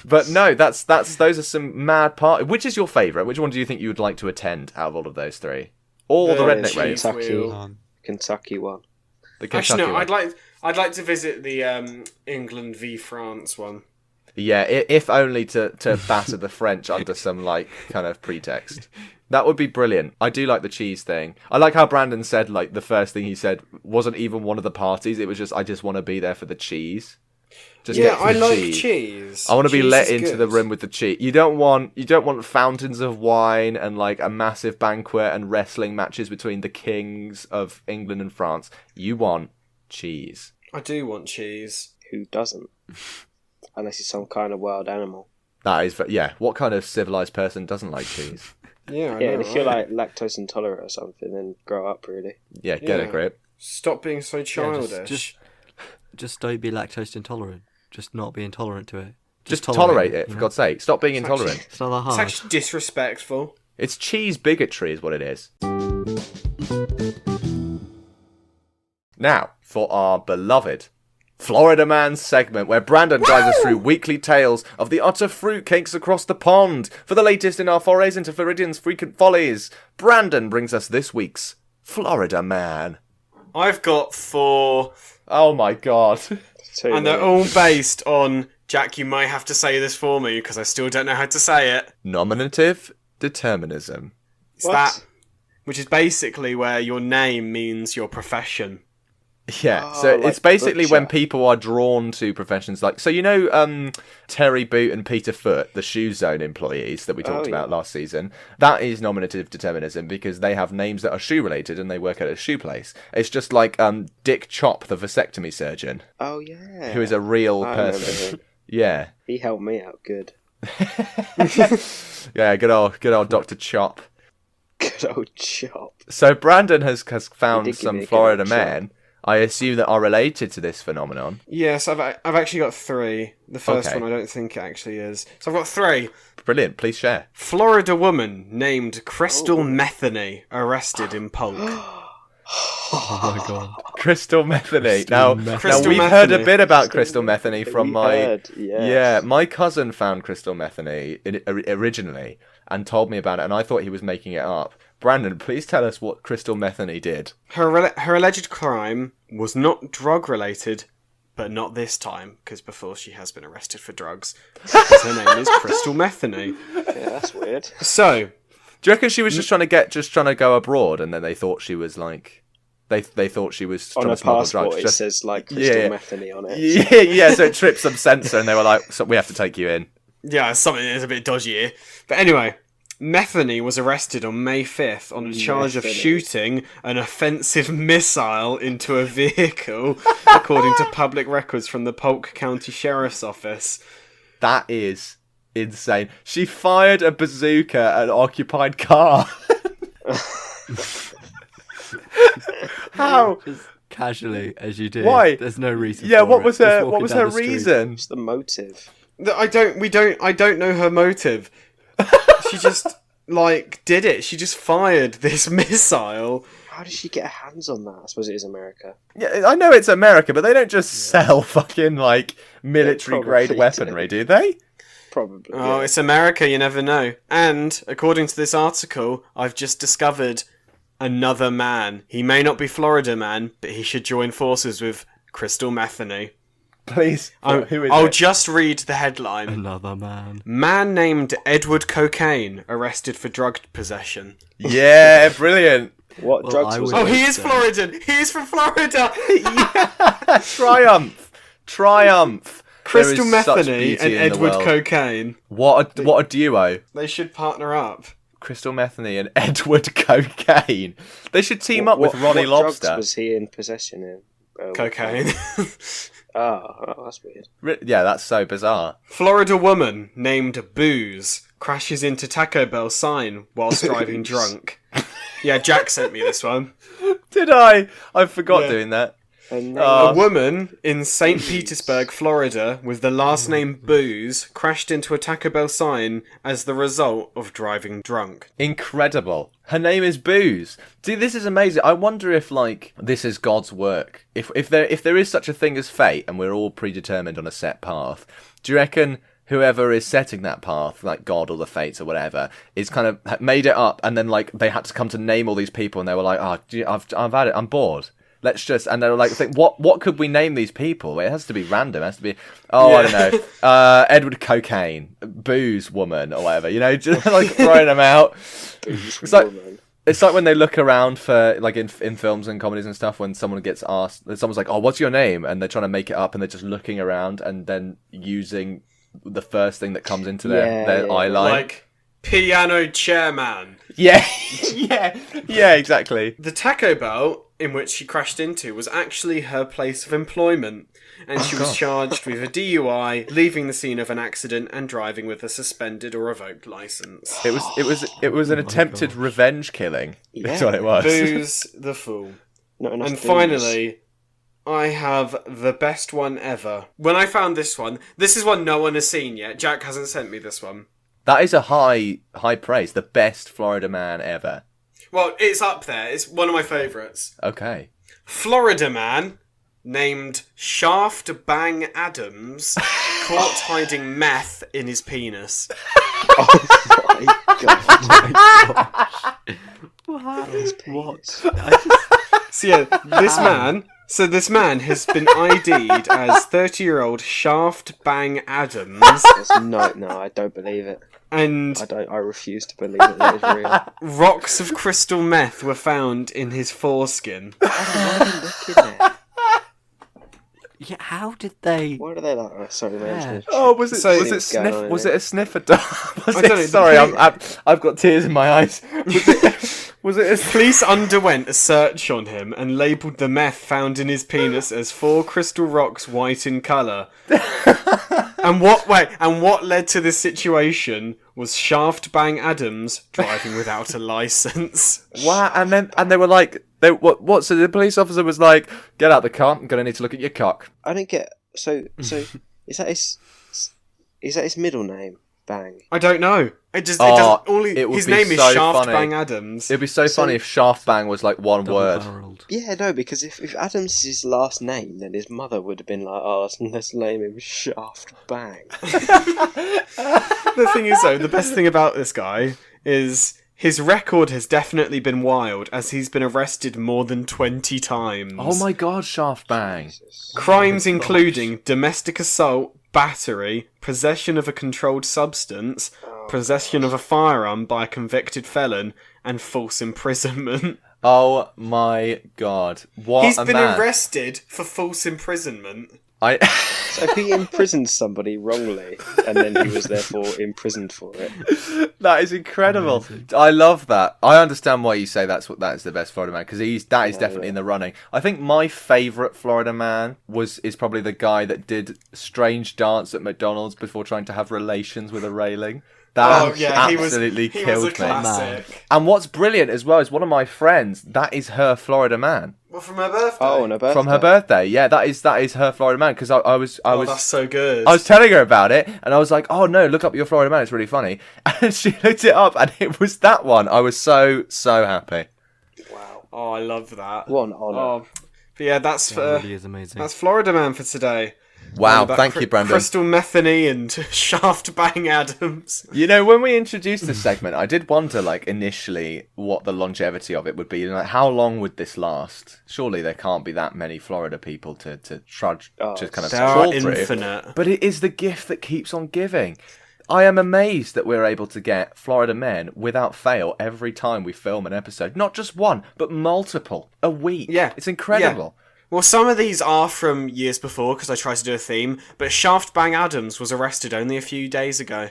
But no, that's those are some mad party. Which is your favourite? Which one do you think you would like to attend out of all of those three? Or the redneck cheese rave? Kentucky. wheel. Kentucky one. The Kentucky Actually, no. one. I'd like to visit the England v France one. Yeah, if only to batter the French under some like kind of pretext. That would be brilliant. I do like the cheese thing. I like how Brandon said like the first thing he said wasn't even one of the parties. It was just I just want to be there for the cheese. Just Yeah, get some I like cheese. cheese. I want to be Cheese let is into good. the room with the cheese. You don't want fountains of wine and like a massive banquet and wrestling matches between the kings of England and France. You want cheese. I do want cheese. Who doesn't? Unless it's some kind of wild animal. That is, yeah. What kind of civilized person doesn't like cheese? Yeah, I Yeah, know, and if you're right? like lactose intolerant or something, then grow up really. Yeah, get a Yeah. grip. Stop being so childish. Just don't be lactose intolerant. Just not be intolerant to it. Just tolerate it, you for know? God's sake. Stop being It's intolerant. It's not that It's hard. actually disrespectful. It's cheese bigotry is what it is. Now, for our beloved Florida Man segment, where Brandon guides us through weekly tales of the utter fruitcakes across the pond. For the latest in our forays into Floridians' frequent follies, Brandon brings us this week's Florida Man. I've got 4, Oh my god. Too and they're many. all based on Jack. You might have to say this for me because I still don't know how to say it. Nominative determinism. It's that, which is basically where your name means your profession. Yeah, Oh, so like it's basically when butcher. people are drawn to professions like, so you know, Terry Boot and Peter Foot, the Shoe Zone employees that we talked Oh, about yeah. last season. That is nominative determinism because they have names that are shoe related and they work at a shoe place. It's just like Dick Chop, the vasectomy surgeon, Oh yeah. who is a real I remember person. him. Yeah, He helped me out good. yeah, good old Dr. Chop. Good old chop. So Brandon has He found did give me some a good Florida old men. I assume that are related to this phenomenon. Yes, I've actually got 3. The first Okay. one I don't think it actually is. So I've got 3. Brilliant, please share. Florida woman named Crystal Metheny arrested in Polk. Oh my god. Crystal Metheny. Crystal Now, Metheny. Crystal we've heard a Metheny. bit about Crystal Metheny from We my... heard, yes. Yeah, my cousin found Crystal Metheny originally and told me about it, and I thought he was making it up. Brandon, please tell us what Crystal Metheny did. Her alleged crime was not drug related, but not this time, because before she has been arrested for drugs. Because her name is Crystal Metheny. Yeah, that's weird. So, Do you reckon she was just trying to go abroad, and then they thought she was like... They thought she was On trying a to smuggle passport, drugs. it says like Crystal Yeah. Metheny on it. Yeah, so it tripped some sensor, and they were like, so we have to take you in. yeah, something is a bit dodgy here. But anyway, Metheny was arrested on May 5th on a charge of Metheny. shooting an offensive missile into a vehicle, according to public records from the Polk County Sheriff's Office. That is insane. She fired a bazooka at an occupied car. How? Just casually, as you do. Why? There's no reason. Yeah, for what it. was Just her walking what was down her the street. reason? What's the motive? I don't know her motive. She just like did it. She just fired this missile. How did she get her hands on that? I suppose it is America. Yeah, I know it's America, but they don't just sell fucking like military grade probably weaponry, do they? Probably. Oh, yeah. it's America, you never know. And according to this article, I've just discovered another man. He may not be Florida man, but he should join forces with Crystal Metheny. Please, who is I'll it? just read the headline. Another man. Man named Edward Cocaine arrested for drug possession. Yeah, brilliant. What Well, drugs I was would- Oh, it? he is Floridan. He is from Florida. Triumph. Crystal There is such Metheny beauty and in the Edward world. Cocaine. What a duo. They should partner up. Crystal Metheny and Edward Cocaine. They should team up with Ronnie what Lobster. drugs was he in possession in? What Cocaine. Oh, that's weird. Yeah, that's so bizarre. Florida woman named Booze crashes into Taco Bell sign whilst driving Booze. drunk. Yeah, Jack sent me this one. Did I? I forgot Yeah. doing that. And A woman in St. Petersburg, Florida, with the last name Booze, crashed into a Taco Bell sign as the result of driving drunk. Incredible. Her name is Booze. See, this is amazing. I wonder if, like, this is God's work. If there is such a thing as fate, and we're all predetermined on a set path, do you reckon whoever is setting that path, like God or the fates or whatever, is kind of made it up, and then like they had to come to name all these people, and they were like, I've had it. I'm bored. Let's just, and they were like, think, what could we name these people? It has to be random. It has to be, I don't know, Edward Cocaine, Booze Woman, or whatever. You know, just like throwing them out. It's like when they look around for, like in films and comedies and stuff, when someone gets asked, someone's like, oh, what's your name? And they're trying to make it up, and they're just looking around and then using the first thing that comes into their eye line. Like, piano chairman. Yeah, yeah, exactly. The Taco Bell in which she crashed into was actually her place of employment, and she was charged with a DUI, leaving the scene of an accident, and driving with a suspended or revoked license. It was an attempted revenge killing. That's Yeah. what it was. Booze the fool. Not enough And booze. finally, I have the best one ever. When I found this is one no one has seen yet. Jack hasn't sent me this one. That is a high praise. The best Florida man ever. Well, it's up there. It's one of my favourites. Okay. Florida man named Shaft Bang Adams caught hiding meth in his penis. Oh my god. What? So yeah, this man has been ID'd as 30-year-old Shaft Bang Adams. No, I don't believe it. And I refuse to believe that is real. rocks of crystal meth were found in his foreskin. Why did look in there? Yeah, how did they? Why do they like? Oh, sorry, man. Yeah. Oh, was it So- was it What's going on sniff? in Was it? it a sniffer dog? Was I it, don't know, sorry, the I've got tears in my eyes. Was it a Police underwent a search on him and labelled the meth found in his penis as 4 crystal rocks white in colour. And what led to this situation was Shaft Bang Adams driving without a licence. Wow, and they were like, what? So the police officer was like, "Get out the car. I'm gonna need to look at your cock." I don't get. So is that his middle name? Bang. I don't know. It just it would his be name is so Shaft funny. Bang Adams. It'd be so funny if Shaft Bang was like one word. Double-barreled. Yeah, no, because if Adams is his last name, then his mother would have been like, "Oh, let's name him Shaft Bang." The thing is, though, the best thing about this guy is his record has definitely been wild, as he's been arrested more than 20 times. Oh my god, Shaft Bang! Crimes including domestic assault, battery, possession of a controlled substance, possession of a firearm by a convicted felon, and false imprisonment. Oh my god, what He's a been man! arrested for false imprisonment. So if he imprisoned somebody wrongly, and then he was therefore imprisoned for it. That is incredible. Amazing. I love that. I understand why you say that is the best Florida man, because that is definitely in the running. I think my favourite Florida man is probably the guy that did strange dance at McDonald's before trying to have relations with a railing. That absolutely he killed was a me. classic. And what's brilliant as well is one of my friends, that is her Florida man. Well, from her birthday. Oh, on her birthday. From her birthday, yeah, that is her Florida man. Because I was that's so good. I was telling her about it, and I was like, "Oh no, look up your Florida man; it's really funny." And she looked it up, and it was that one. I was so happy. Wow. Oh, I love that. What an honour. Oh, but yeah, that's That really is amazing. that's Florida Man for today. Wow, About thank you, Brandon. Crystal Metheny and Shaft Bang Adams. You know, when we introduced this segment, I did wonder, like, initially what the longevity of it would be. Like, how long would this last? Surely there can't be that many Florida people to trudge, just kind of They are crawl through. infinite. But it is the gift that keeps on giving. I am amazed that we're able to get Florida men without fail every time we film an episode. Not just one, but multiple a week. Yeah. It's incredible. Well, some of these are from years before because I tried to do a theme, but Shaft Bang Adams was arrested only a few days ago.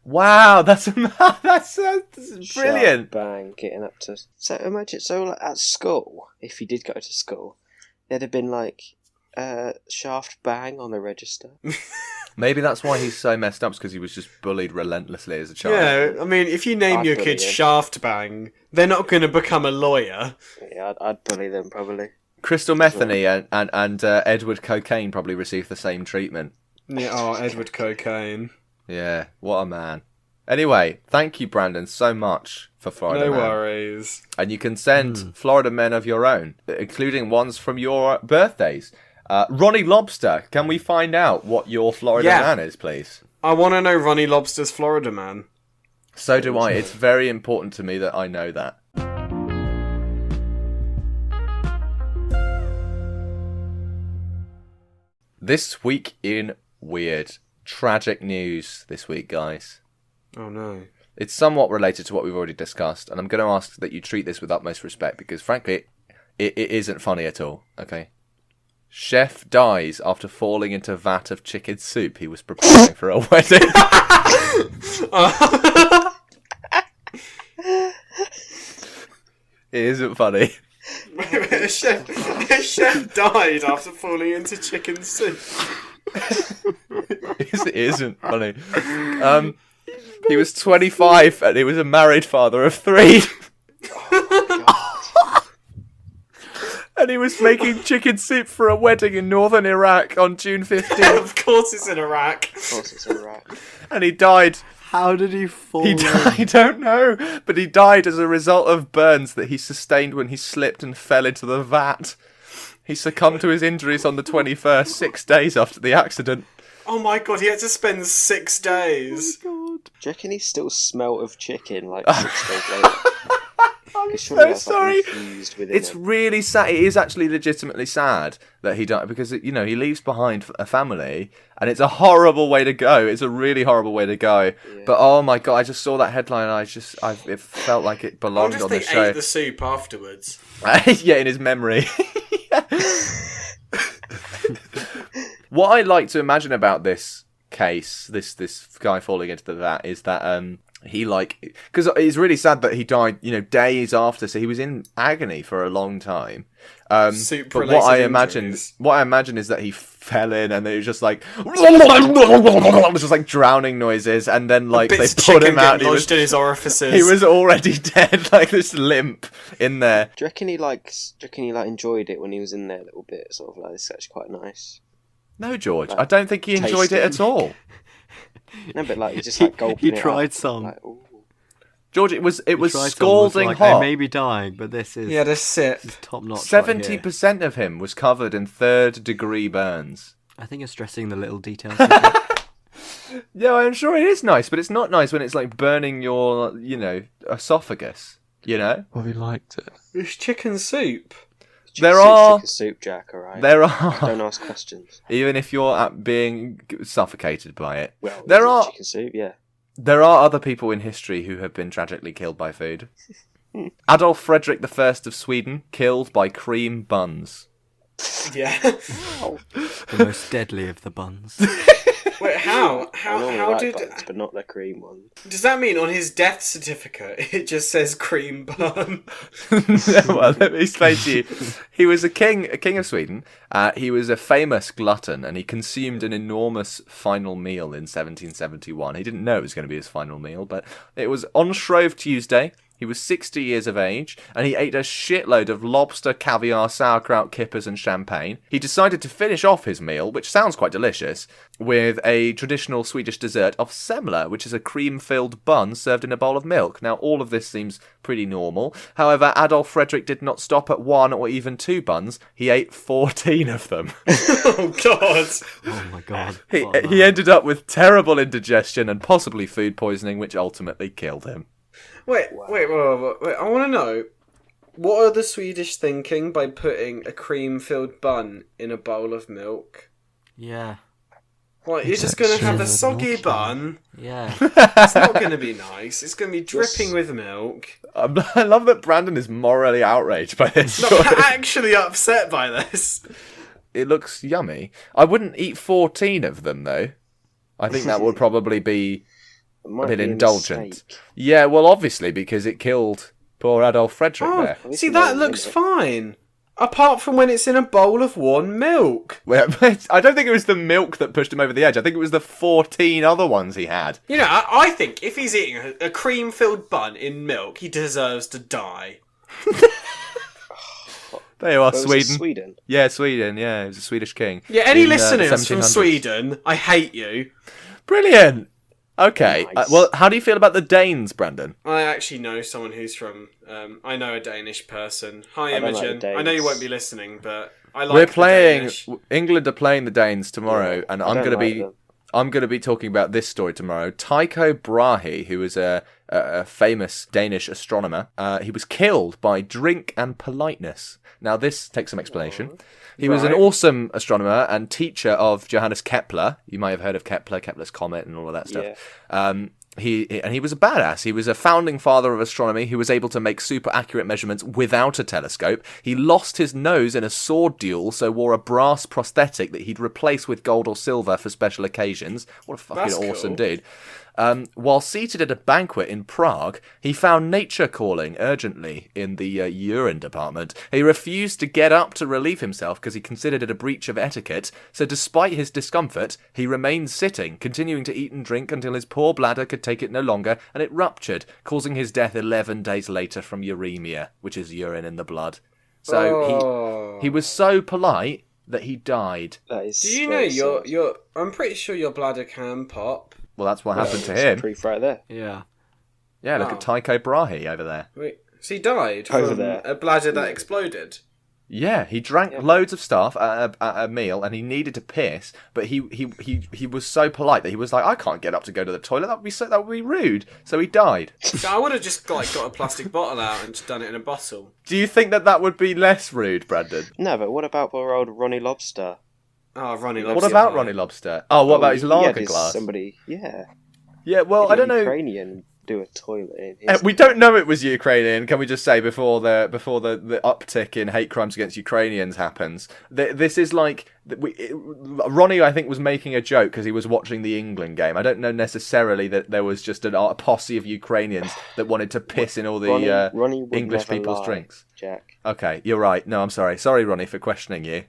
Wow, that's brilliant. Sharp Bang, getting up to. So imagine, like, at school, if he did go to school, there'd have been like Shaft Bang on the register. Maybe that's why he's so messed up, because he was just bullied relentlessly as a child. Yeah, I mean, if you name I'd your bully kid him. Shaft Bang, they're not going to become a lawyer. Yeah, I'd bully them probably. Crystal Metheny and Edward Cocaine probably received the same treatment. Yeah, oh, Edward Cocaine. Yeah, what a man. Anyway, thank you, Brandon, so much for Florida No Man. worries. And you can send Florida men of your own, including ones from your birthdays. Ronnie Lobster, can we find out what your Florida Yeah. man is, please? I want to know Ronnie Lobster's Florida Man. So do I. It's very important to me that I know that. This week in Weird. Tragic news this week, guys. Oh no. It's somewhat related to what we've already discussed, and I'm going to ask that you treat this with utmost respect, because frankly, it isn't funny at all, okay? Chef dies after falling into a vat of chicken soup he was preparing for a wedding. It isn't funny. a chef died after falling into chicken soup. It isn't funny. He was 25 and he was a married father of 3. And he was making chicken soup for a wedding in northern Iraq on June 15th. Of course it's in Iraq. Of course, it's Iraq. And he died. How did he fall? I don't know. But he died as a result of burns that he sustained when he slipped and fell into the vat. He succumbed to his injuries on the 21st, 6 days after the accident. Oh my god, he had to spend 6 days. Do you reckon he still smelt of chicken like 6 days later? I'm Surely so that's, like, sorry. infused within It's him. really sad. It is actually legitimately sad that he died because, he leaves behind a family, and it's a horrible way to go. It's a really horrible way to go. Yeah. But oh my god, I just saw that headline, and it felt like it I belonged wonder if on they the show. ate the soup afterwards. Yeah, in his memory. What I like to imagine about this case, this guy falling into the vat, is that he because it's really sad that he died, days after, so he was in agony for a long time. But Soup-related injuries. what I imagine is that he fell in, and it was just like it was just like drowning noises, and then like they Bits of put chicken him out. getting lodged in his orifices. He was already dead, like this limp in there. Do you reckon he enjoyed it when he was in there a little bit? Sort of like, this is actually quite nice. No, George, Like, I don't think he enjoyed it at all. No, but like, he just like gulping He it tried up, some. Like, ooh. George, it was He tried some, was scalding like, hot. I may be dying, but this is He had a sip. top notch. 70% of him was covered in third-degree burns. I think you're stressing the little details. Yeah, I'm sure it is nice, but it's not nice when it's like burning your, esophagus. Well, he liked it. It's chicken soup. There are- chicken soup, Jack. All right. There are, Don't ask questions. even if you're being suffocated by it. Well, There is it are- chicken soup. Yeah. There are other people in history who have been tragically killed by food. Adolf Frederick I of Sweden, killed by cream buns. Yeah. The most deadly of the buns. Wait, how? I How normally how like did? buns, but not the cream one. Does that mean on his death certificate it just says cream bun? Well, let me explain to you. He was a king of Sweden. He was a famous glutton, and he consumed an enormous final meal in 1771. He didn't know it was going to be his final meal, but it was on Shrove Tuesday. He was 60 years of age, and he ate a shitload of lobster, caviar, sauerkraut, kippers, and champagne. He decided to finish off his meal, which sounds quite delicious, with a traditional Swedish dessert of semla, which is a cream-filled bun served in a bowl of milk. Now, all of this seems pretty normal. However, Adolf Frederick did not stop at 1 or even 2 buns. He ate 14 of them. Oh God! Oh my god. He ended up with terrible indigestion and possibly food poisoning, which ultimately killed him. Wait! I want to know, what are the Swedish thinking by putting a cream-filled bun in a bowl of milk? Yeah. What, you're just going to have a soggy bun? Yeah. It's not going to be nice. It's going to be dripping with milk. I love that Brandon is morally outraged by this Not story. actually upset by this. It looks yummy. I wouldn't eat 14 of them, though. I think that would probably be It a might bit be indulgent. mistake. Yeah, well, obviously, because it killed poor Adolf Frederick Oh, there. see, that looks fine. Apart from when it's in a bowl of warm milk. Well, I don't think it was the milk that pushed him over the edge. I think it was the 14 other ones he had. You know, I think if he's eating a cream-filled bun in milk, he deserves to die. There you are, Where was it, Sweden. Sweden. Yeah, Sweden. Yeah, he was a Swedish king. Yeah, any in, the listeners from 1700s. Sweden, I hate you. Brilliant. Okay. Nice. Well, how do you feel about the Danes, Brandon? I actually know someone who's from. I know a Danish person. Hi, I don't like Imogen. the I know you Danes. won't be listening, but I like We're the playing. Danish. England are playing the Danes tomorrow, and I I'm don't going to like be. them. I'm going to be talking about this story tomorrow. Tycho Brahe, who was a famous Danish astronomer, he was killed by drink and politeness. Now, this takes some explanation. He was an Right. awesome astronomer and teacher of Johannes Kepler. You may have heard of Kepler, Kepler's comet, and all of that stuff. He was a badass. He was a founding father of astronomy who was able to make super accurate measurements without a telescope. He lost his nose in a sword duel, so wore a brass prosthetic that he'd replace with gold or silver for special occasions. What a fucking That's awesome cool. dude. While seated at a banquet in Prague, he found nature calling urgently in the urine department. He refused to get up to relieve himself because he considered it a breach of etiquette, so despite his discomfort, he remained sitting, continuing to eat and drink until his poor bladder could take it no longer, and it ruptured, causing his death 11 days later from uremia, which is urine in the blood. So he was so polite that he died. That is Do you know very sad. your? I'm pretty sure your bladder can pop. Well, that's what happened to There's him. Proof right there. Yeah. Yeah, look Wow. at Tycho Brahe over there. Wait, so he died Over from there. a bladder that exploded. Yeah, he drank loads of stuff at a meal, and he needed to piss. But he was so polite that he was like, "I can't get up to go to the toilet. That would be rude." So he died. So I would have just got a plastic bottle out and just done it in a bottle. Do you think that would be less rude, Brandon? No, but what about poor old Ronnie Lobster? Oh, Ronnie Lobster. What about Ronnie Lobster? Oh, what about his lager glass? Somebody, yeah. Yeah, well, I don't know. Ukrainian do a toilet in his... We don't know it was Ukrainian. Can we just say before the uptick in hate crimes against Ukrainians happens? This is like Ronnie, I think, was making a joke because he was watching the England game. I don't know necessarily that there was just a posse of Ukrainians that wanted to piss in all the Ronnie English people's drinks. Jack. Okay, you're right. No, I'm sorry. Sorry, Ronnie, for questioning you.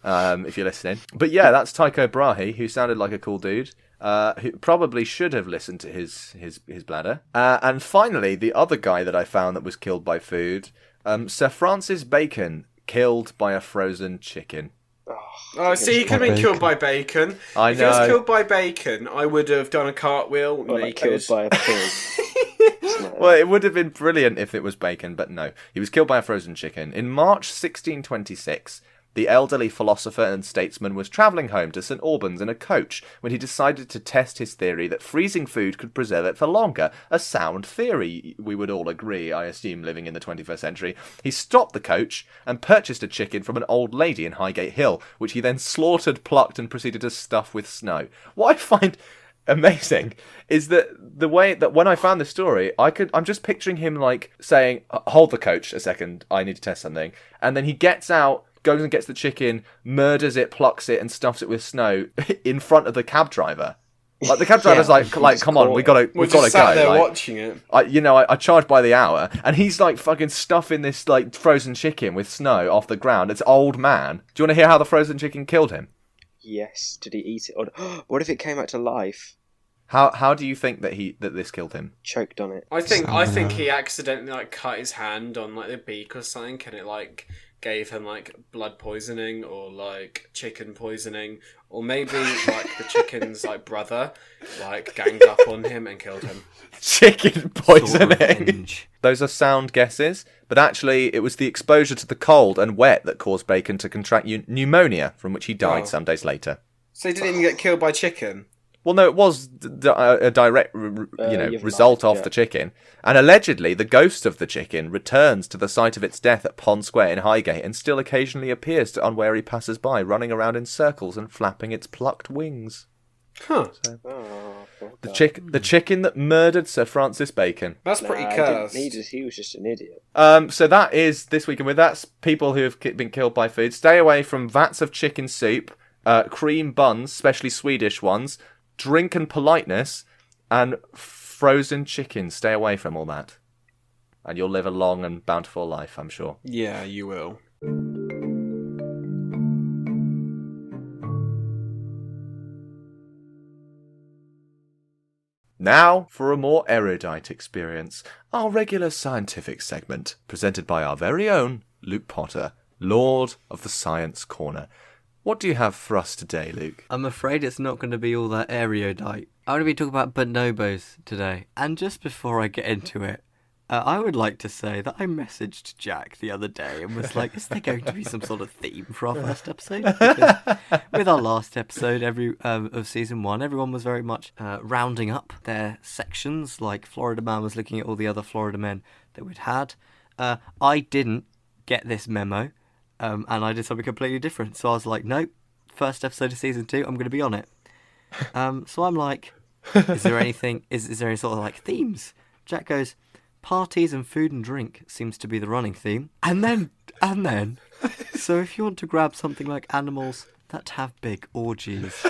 If you're listening, but yeah, that's Tycho Brahe, who sounded like a cool dude. Who probably should have listened to his bladder. And finally, the other guy that I found that was killed by food, Sir Francis Bacon, killed by a frozen chicken. Oh, see, he could have been killed by bacon. I know. If he was killed by bacon, I would have done a cartwheel naked. Killed by a pig. Well, it would have been brilliant if it was bacon, but no. He was killed by a frozen chicken. In March 1626, the elderly philosopher and statesman was travelling home to St Albans in a coach when he decided to test his theory that freezing food could preserve it for longer. A sound theory, we would all agree, I assume, living in the 21st century. He stopped the coach and purchased a chicken from an old lady in Highgate Hill, which he then slaughtered, plucked, and proceeded to stuff with snow. What I find amazing is that the way that when I found this story, I'm just picturing him like saying, "Hold the coach a second, I need to test something," and then he gets out, goes and gets the chicken, murders it, plucks it, and stuffs it with snow in front of the cab driver. Like the cab driver's like, come on, we've got to go. Sat there like, watching it. I charge by the hour, and he's like fucking stuffing this like frozen chicken with snow off the ground. It's old man. Do you want to hear how the frozen chicken killed him? Yes. Did he eat it? Or what if it came out to life? How do you think that this killed him? Choked on it. I think he accidentally like cut his hand on like the beak or something, and it like gave him like blood poisoning or like chicken poisoning, or maybe like the chicken's like brother like ganged up on him and killed him. Chicken poisoning. Revenge. Those are sound guesses, but actually it was the exposure to the cold and wet that caused Bacon to contract pneumonia, from which he died some days later. So he didn't even get killed by chicken? Well, no, it was a direct result of the chicken. And allegedly, the ghost of the chicken returns to the site of its death at Pond Square in Highgate and still occasionally appears to unwary passers-by, running around in circles and flapping its plucked wings. Huh. So, the chicken that murdered Sir Francis Bacon. That's pretty cursed. He was just an idiot. So that is this week, and with that's people who have been killed by food. Stay away from vats of chicken soup, cream buns, especially Swedish ones, drink and politeness, and frozen chicken. Stay away from all that. And you'll live a long and bountiful life, I'm sure. Yeah, you will. Now for a more erudite experience, our regular scientific segment, presented by our very own Luke Potter, Lord of the Science Corner. What do you have for us today, Luke? I'm afraid it's not going to be all that erudite. I'm going to be talking about bonobos today. And just before I get into it, I would like to say that I messaged Jack the other day and was like, is there going to be some sort of theme for our first episode? Because with our last episode of season 1, everyone was very much rounding up their sections, like Florida Man was looking at all the other Florida men that we'd had. I didn't get this memo, and I did something completely different. So I was like, nope, first episode of season 2, I'm going to be on it. So I'm like, is there anything, is there any sort of like themes? Jack goes, parties and food and drink seems to be the running theme. And then, so if you want to grab something like animals that have big orgies.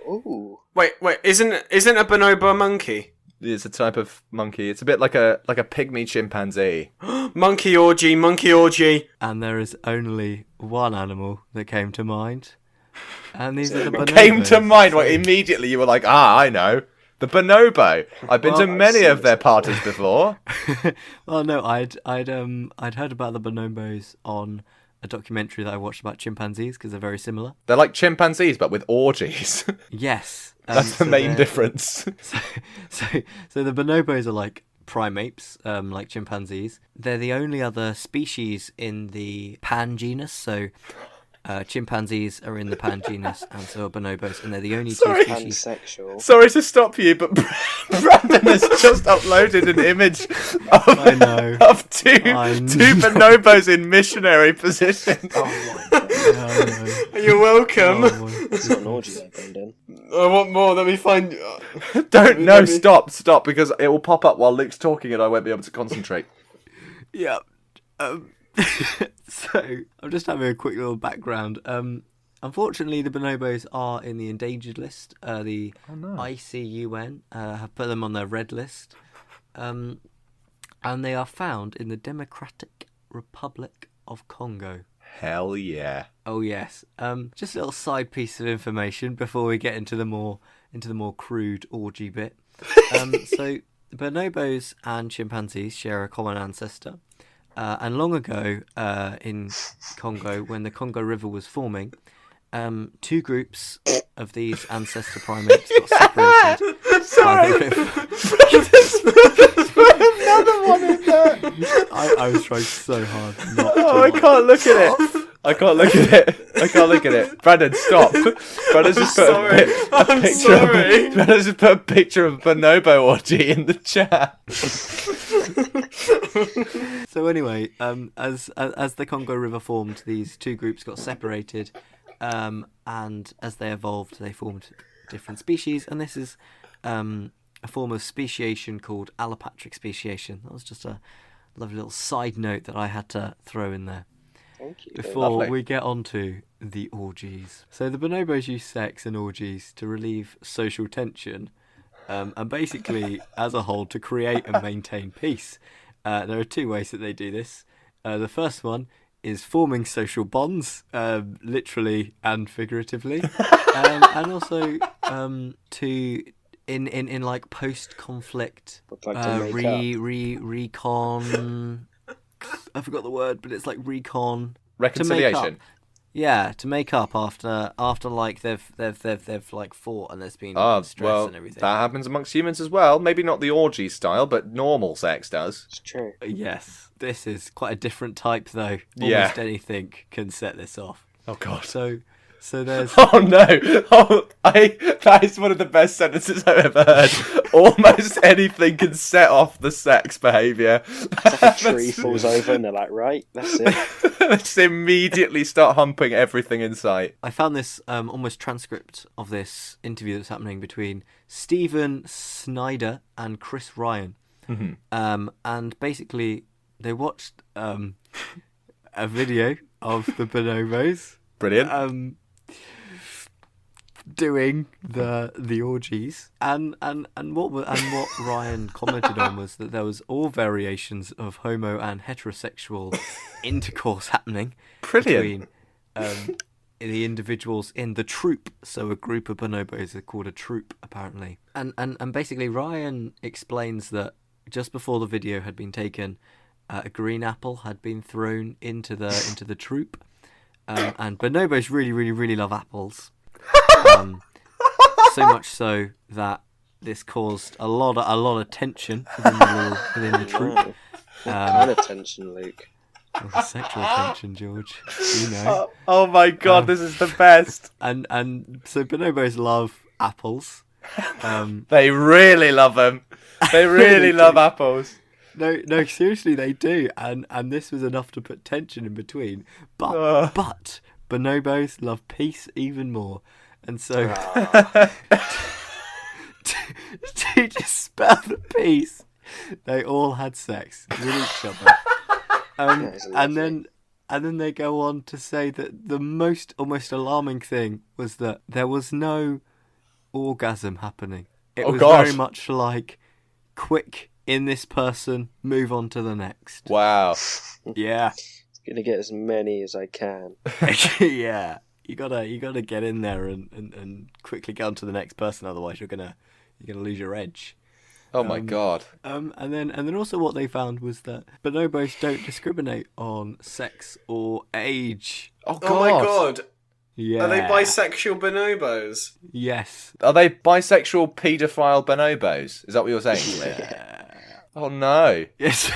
Ooh. Wait, isn't a bonobo a monkey? It's a type of monkey. It's a bit like a pygmy chimpanzee. Monkey orgy. And there is only one animal that came to mind. And these are the bonobos. Came to mind, well, immediately you were like, I know. The bonobo. I've been to many of their parties before. Well, no, I'd heard about the bonobos on a documentary that I watched about chimpanzees because they're very similar. They're like chimpanzees, but with orgies. Yes. That's the main difference. So the bonobos are like primates, like chimpanzees. They're the only other species in the pangenus, so chimpanzees are in the pangenus, and so are bonobos, and they're the only two species. Pansexual. Sorry to stop you, but Brandon has just uploaded an image I know. of two bonobos in missionary position. Oh my god. No. You're welcome. It's not an orgy there, Brendan. I want more. Let me find. Stop, because it will pop up while Luke's talking and I won't be able to concentrate. Yeah. So I'm just having a quick little background. Unfortunately, the bonobos are in the endangered list. The ICUN have put them on their red list, and they are found in the Democratic Republic of Congo. Hell yeah. Oh yes. Just a little side piece of information before we get into the more crude orgy bit. So bonobos and chimpanzees share a common ancestor. And long ago, in Congo, when the Congo River was forming, two groups of these ancestor primates got separated. Sorry. By the river. Another one in there. I was trying so hard not to. Oh, I can't look at it. I can't look at it. Brandon, stop. Brandon's just put Brandon's just put a picture of a bonobo orgy in the chat. So anyway, as the Congo River formed, these two groups got separated, and as they evolved, they formed different species, and this is a form of speciation called allopatric speciation. That was just a lovely little side note that I had to throw in there. Thank you. Before we get on to the orgies. So the bonobos use sex and orgies to relieve social tension, and basically, as a whole, to create and maintain peace. There are two ways that they do this. The first one is forming social bonds, literally and figuratively, and also to in like post-conflict recon. I forgot the word, but it's like recon. Reconciliation. To make up after like they've like fought and there's been stress and everything. That happens amongst humans as well. Maybe not the orgy style, but normal sex does. It's true. Yes, this is quite a different type though. Almost anything can set this off. Oh god. So there's. Oh no! That is one of the best sentences I've ever heard. Almost anything can set off the sex behaviour. It's like a tree falls over and they're like, right, that's it. Just immediately start humping everything in sight. I found this almost transcript of this interview that's happening between Stephen Snyder and Chris Ryan. Mm-hmm. And basically, they watched a video of the bonobos. Brilliant. Doing the orgies, and what Ryan commented on was that there was all variations of homo and heterosexual intercourse happening. Brilliant. Between the individuals in the troop. So a group of bonobos are called a troop, apparently. And basically Ryan explains that just before the video had been taken, a green apple had been thrown into the troop. And bonobos really, really, really love apples. So much so that this caused a lot of tension within the troop. What kind of tension, Luke? Sexual tension, George. You know. Oh my god, this is the best. And so bonobos love apples. They really love them. They really love apples. No, seriously, they do, and this was enough to put tension in between. But bonobos love peace even more, and so to just spell the peace, they all had sex with each other, and then they go on to say that the almost alarming thing was that there was no orgasm happening. It was very much like quick. In this person, move on to the next. Wow. Yeah. Gonna get as many as I can. Yeah. You gotta get in there and quickly get on to the next person, otherwise you're gonna lose your edge. Oh my god. And then also what they found was that bonobos don't discriminate on sex or age. Oh god. Oh my god. Yeah. Are they bisexual bonobos? Yes. Are they bisexual paedophile bonobos? Is that what you're saying? Yeah. Oh no. Yes.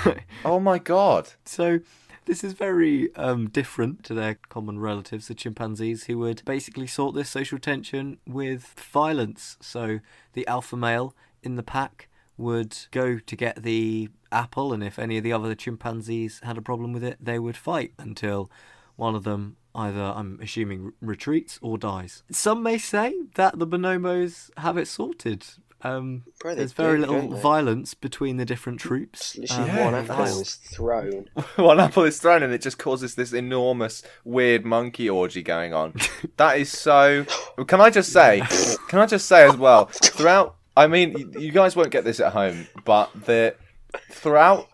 Oh my god. So this is very different to their common relatives, the chimpanzees, who would basically sort this social tension with violence. So the alpha male in the pack would go to get the apple, and if any of the other chimpanzees had a problem with it, they would fight until one of them either, I'm assuming, retreats or dies. Some may say that the bonobos have it sorted. There's very little violence between the different troops. Literally Yeah, one apple is thrown. One apple is thrown and it just causes this enormous, weird monkey orgy going on. That is so... Can I just say as well, throughout... I mean, you guys won't get this at home, but throughout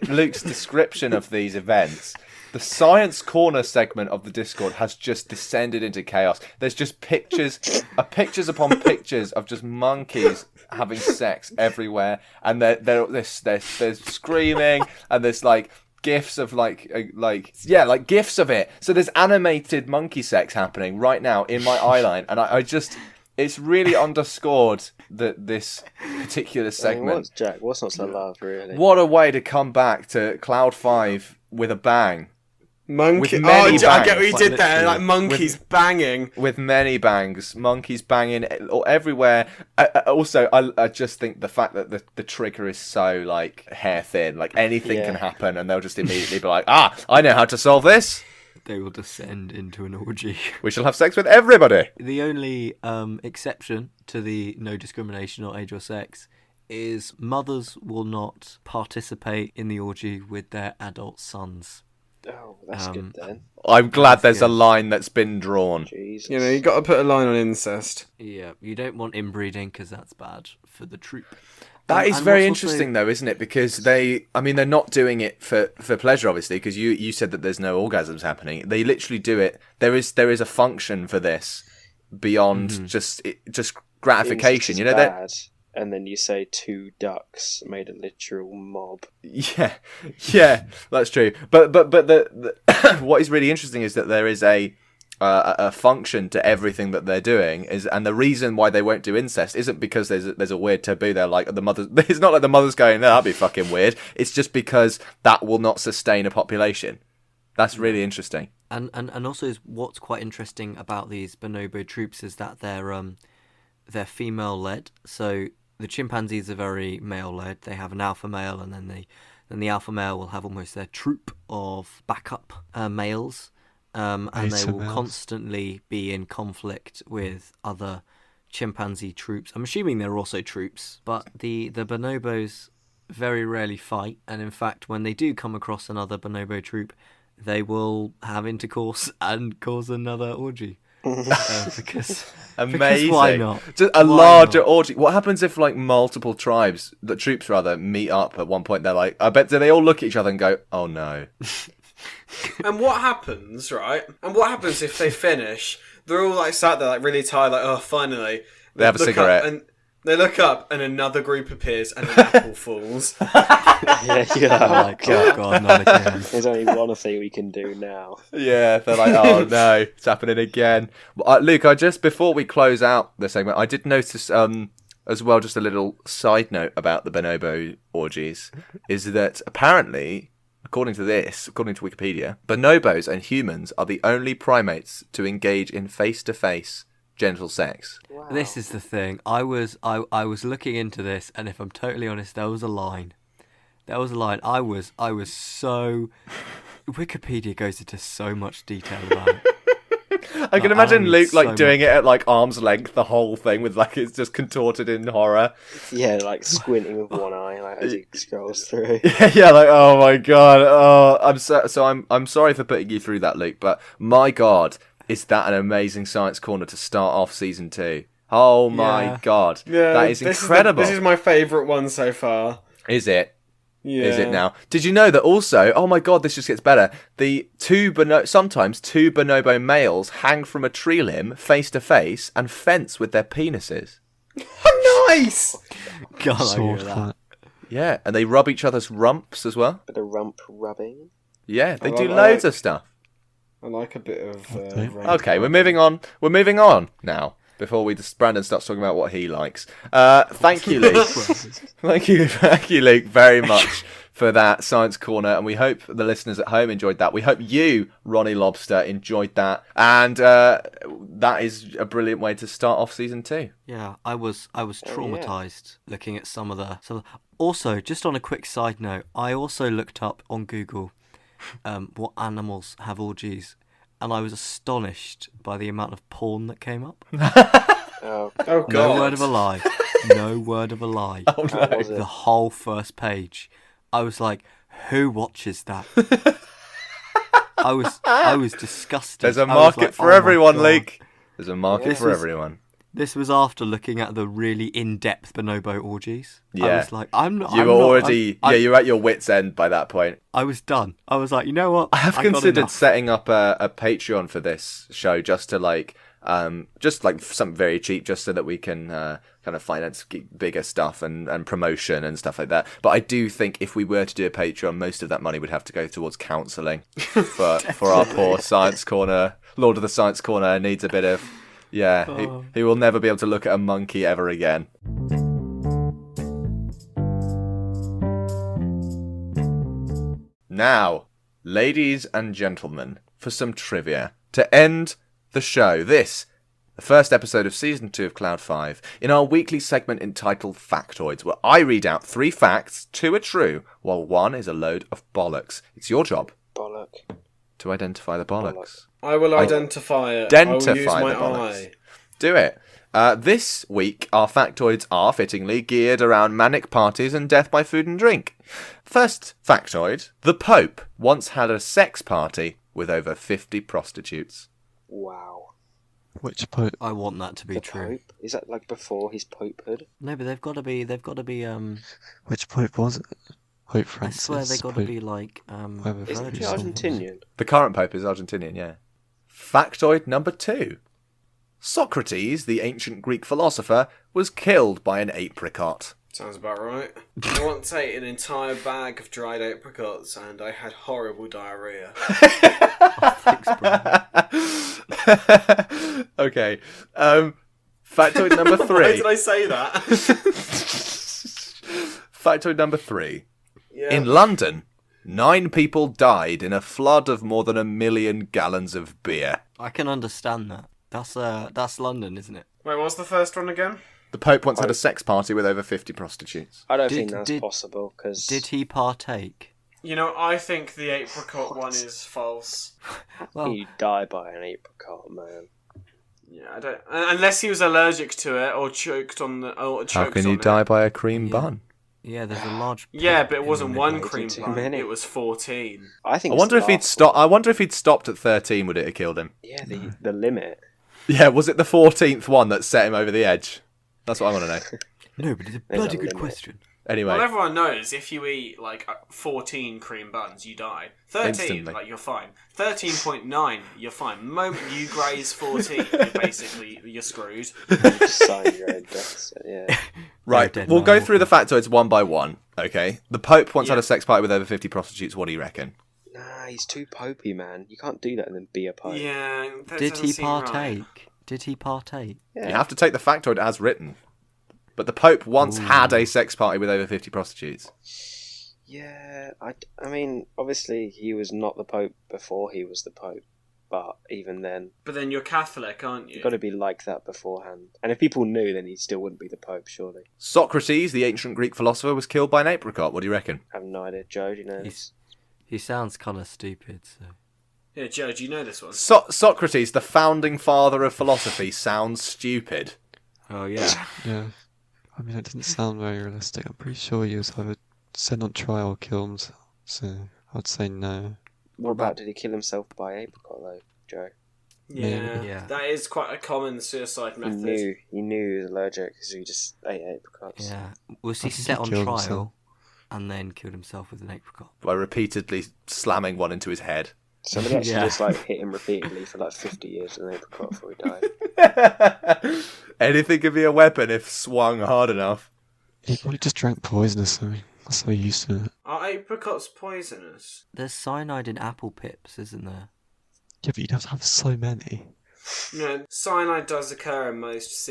Luke's description of these events... The Science Corner segment of the Discord has just descended into chaos. There's just pictures upon pictures of just monkeys having sex everywhere, and there's screaming, and there's like gifs of gifs of it. So there's animated monkey sex happening right now in my eyeline, and I just it's really underscored this particular segment. What's not to love, really? What a way to come back to Cloud 5 with a bang. Monkey. I get what you Like did there. literally. Like monkeys banging. With many bangs, monkeys banging everywhere. Also, I just think the fact that the trigger is so like hair thin, like anything can happen, and they'll just immediately be like, I know how to solve this. They will descend into an orgy. We shall have sex with everybody. The only exception to the no discrimination or age or sex is mothers will not participate in the orgy with their adult sons. Oh, that's good then. I'm glad there's a line that's been drawn. Jesus. You know, you got to put a line on incest. Yeah, you don't want inbreeding because that's bad for the troop. That is And very what's also- interesting, though, isn't it? Because they're not doing it for pleasure, obviously. Because you said that there's no orgasms happening. They literally do it. There is a function for this beyond just gratification. You know that. Bad. And then you say 2 ducks made a literal mob. Yeah, that's true. But the what is really interesting is that there is a function to everything that they're doing, and the reason why they won't do incest isn't because there's a weird taboo there. Like the mother, it's not like the mother's going, "No, that'd be fucking weird." It's just because that will not sustain a population. That's really interesting. And also what's quite interesting about these bonobo troops is that they're female led. So the chimpanzees are very male led. They have an alpha male, and then the alpha male will have almost their troop of backup males, and they Beta will males. constantly be in conflict with other chimpanzee troops. I'm assuming they're also troops, but the bonobos very rarely fight, and in fact, when they do come across another bonobo troop, they will have intercourse and cause another orgy. Because Amazing. why not? Just a Why larger not? orgy. What happens if like multiple troops meet up at one point? They're like, I bet do they all look at each other and go, "Oh no." And what happens, right? And what happens if they finish? They're all like sat there, like really tired, like, oh, finally. They have a Look up cigarette. and they look up, and another group appears, and an apple falls. Like, oh god, not again. There's only one thing we can do now. Yeah, they're like, "Oh no, it's happening again." Luke, before we close out the segment, I did notice as well, just a little side note about the bonobo orgies, is that apparently, according to Wikipedia, bonobos and humans are the only primates to engage in face-to-face genital sex. Wow. This is the thing. I was looking into this, and if I'm totally honest, there was a line. I was so. Wikipedia goes into so much detail about it. I can I imagine need Luke like so doing it at like arm's length, the whole thing with like it's just contorted in horror. Yeah, like squinting with one eye, like as he scrolls through. Yeah, like oh my god, oh I'm sorry for putting you through that, Luke, but my god, is that an amazing science corner to start off season 2? Oh my Yeah. god, Yeah, that is incredible. This is my favourite one so far. Is it? Yeah. Is it now? Did you know that also, oh my god, this just gets better, sometimes two bonobo males hang from a tree limb face to face and fence with their penises. Nice! God, I hear Sword that. fight. Yeah, and they rub each other's rumps as well. Bit of rump rubbing. Yeah, they I do like- loads of stuff. I like a bit of. Okay. rump Okay, we're rubbing. moving on. We're moving on now. before Brandon starts talking about what he likes. Thank you, Luke. thank you, Luke, very much for that Science Corner, and we hope the listeners at home enjoyed that. We hope you, Ronnie Lobster, enjoyed that, and that is a brilliant way to start off season 2. Yeah, I was traumatized looking at some of the. Also, just on a quick side note, I also looked up on Google what animals have orgies, and I was astonished by the amount of porn that came up. Oh, God. No word of a lie. No word of a lie. Oh, no. The whole first page. I was like, who watches that? I was disgusted. There's a I was market like, for oh my everyone, God. Luke. There's a market This for was- everyone. This was after looking at the really in-depth bonobo orgies. I Yeah. was like, I'm not. You I'm were not- already, I'm- you were at your wits' end by that point. I was done. I was like, you know what? I have got considered enough. setting up a Patreon for this show just to just something very cheap, just so that we can kind of finance bigger stuff and promotion and stuff like that. But I do think if we were to do a Patreon, most of that money would have to go towards counselling for our poor Science Corner. Lord of the Science Corner needs a bit of, he will never be able to look at a monkey ever again. Now, ladies and gentlemen, for some trivia to end the show. This, the first episode of season 2 of Cloud 5, in our weekly segment entitled Factoids, where I read out 3 facts, 2 are true, while 1 is a load of bollocks. It's your job bollock. to identify the bollocks. I will identify it. Identify I will use my the bollocks. eye. Do it. This week, our factoids are fittingly geared around manic parties and death by food and drink. First factoid: the Pope once had a sex party with over 50 prostitutes. Wow. Which Pope? I want that to be The true. Pope? Is that like before his popehood? No, but they've got to be. Which Pope was it? Pope I Francis. swear they got to Pope- be like. whatever Isn't he Ferguson was. Argentinian? The current Pope is Argentinian, yeah. Factoid number 2. Socrates, the ancient Greek philosopher, was killed by an apricot. Sounds about right. I once ate an entire bag of dried apricots and I had horrible diarrhea. Thanks, bro. Okay. Factoid number 3. Why did I say that? Factoid number 3. Yeah. In London, 9 people died in a flood of more than 1 million gallons of beer. I can understand that. That's London, isn't it? Wait, what was the first one again? The Pope once had a sex party with over 50 prostitutes. I don't Did- think that's did- possible, because... Did he partake? You know, I think the apricot one is false. Well, You die by an apricot, man. Yeah, I don't. Unless he was allergic to it or choked on the. Or choked How can on you it. die by a cream Yeah. bun? yeah, there's a large. Yeah, pit but it in wasn't the one middle. cream Too bun. many. It was 14. I think I it's wonder the if he'd last stop. one. I wonder if he'd stopped at 13, would it have killed him? Yeah, the limit. Yeah, was it the 14th one that set him over the edge? That's what I want to know. No, but it's a There's bloody a good limit. question. Anyway, Well, everyone knows if you eat like 14 cream buns, you die. 13, Instantly. like you're fine. 13.9, you're fine. The moment you graze 14, you're screwed. You just sign your own death, so yeah. right, dead we'll man go walking. through the factoids one by one, okay? The Pope once had Yeah. a sex party with over 50 prostitutes, what do you reckon? Nah, he's too popey, man. You can't do that and then be a pope. Yeah, that Did doesn't he seem right. partake? Did he partake? Yeah. You have to take the factoid as written. But the Pope once had a sex party with over 50 prostitutes. Yeah, I mean, obviously he was not the pope before he was the pope, but even then, But then you're Catholic, aren't you? you've got to be like that beforehand. And if people knew, then he still wouldn't be the pope, surely. Socrates, the ancient Greek philosopher, was killed by an apricot. What do you reckon? I have no idea. Joe, do you know this? He sounds kind of stupid. So Yeah, Joe, do you know this one? Socrates, the founding father of philosophy, sounds stupid. oh yeah. Yeah. I mean, it didn't sound very realistic. I'm pretty sure he was either sent on trial or killed himself. So I'd say no. What about, did he kill himself by apricot, though, Joe? Yeah, Yeah. that is quite a common suicide He method. knew he was allergic because he just ate apricots. Yeah. Was he I think set he on killed trial himself. and then killed himself with an apricot? By repeatedly slamming one into his head. Somebody actually Yeah. just like hit him repeatedly for like 50 years with an apricot before he died. Anything could be a weapon if swung hard enough. He probably just drank poison or something. That's so used to it. Are apricots poisonous? There's cyanide in apple pips, isn't there? Yeah, but you'd have to have so many. Cyanide does occur in most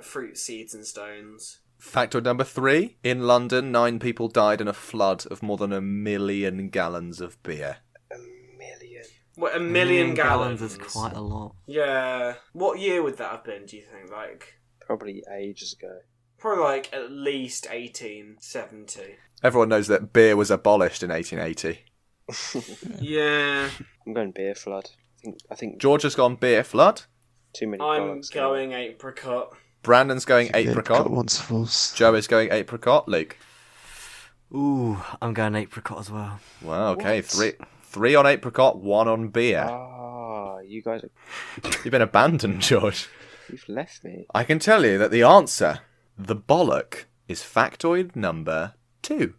fruit seeds and stones. Factoid number 3. In London, 9 people died in a flood of more than 1 million gallons of beer. 1 million. What, 1 million gallons? is quite a lot. Yeah. What year would that have been, do you think? Probably ages ago. Probably at least 1870. Everyone knows that beer was abolished in 1880. Yeah. I'm going beer flood. I think George has gone beer flood. too many. I'm bollocks. going apricot. Brandon's going apricot. Once false. Joe is going apricot. Luke. Ooh, I'm going apricot as well. Wow, okay. What? Three on apricot, 1 on beer. Ah, you guys, You've been abandoned, George. you've left me. I can tell you that the answer, the bollock, is factoid number 2.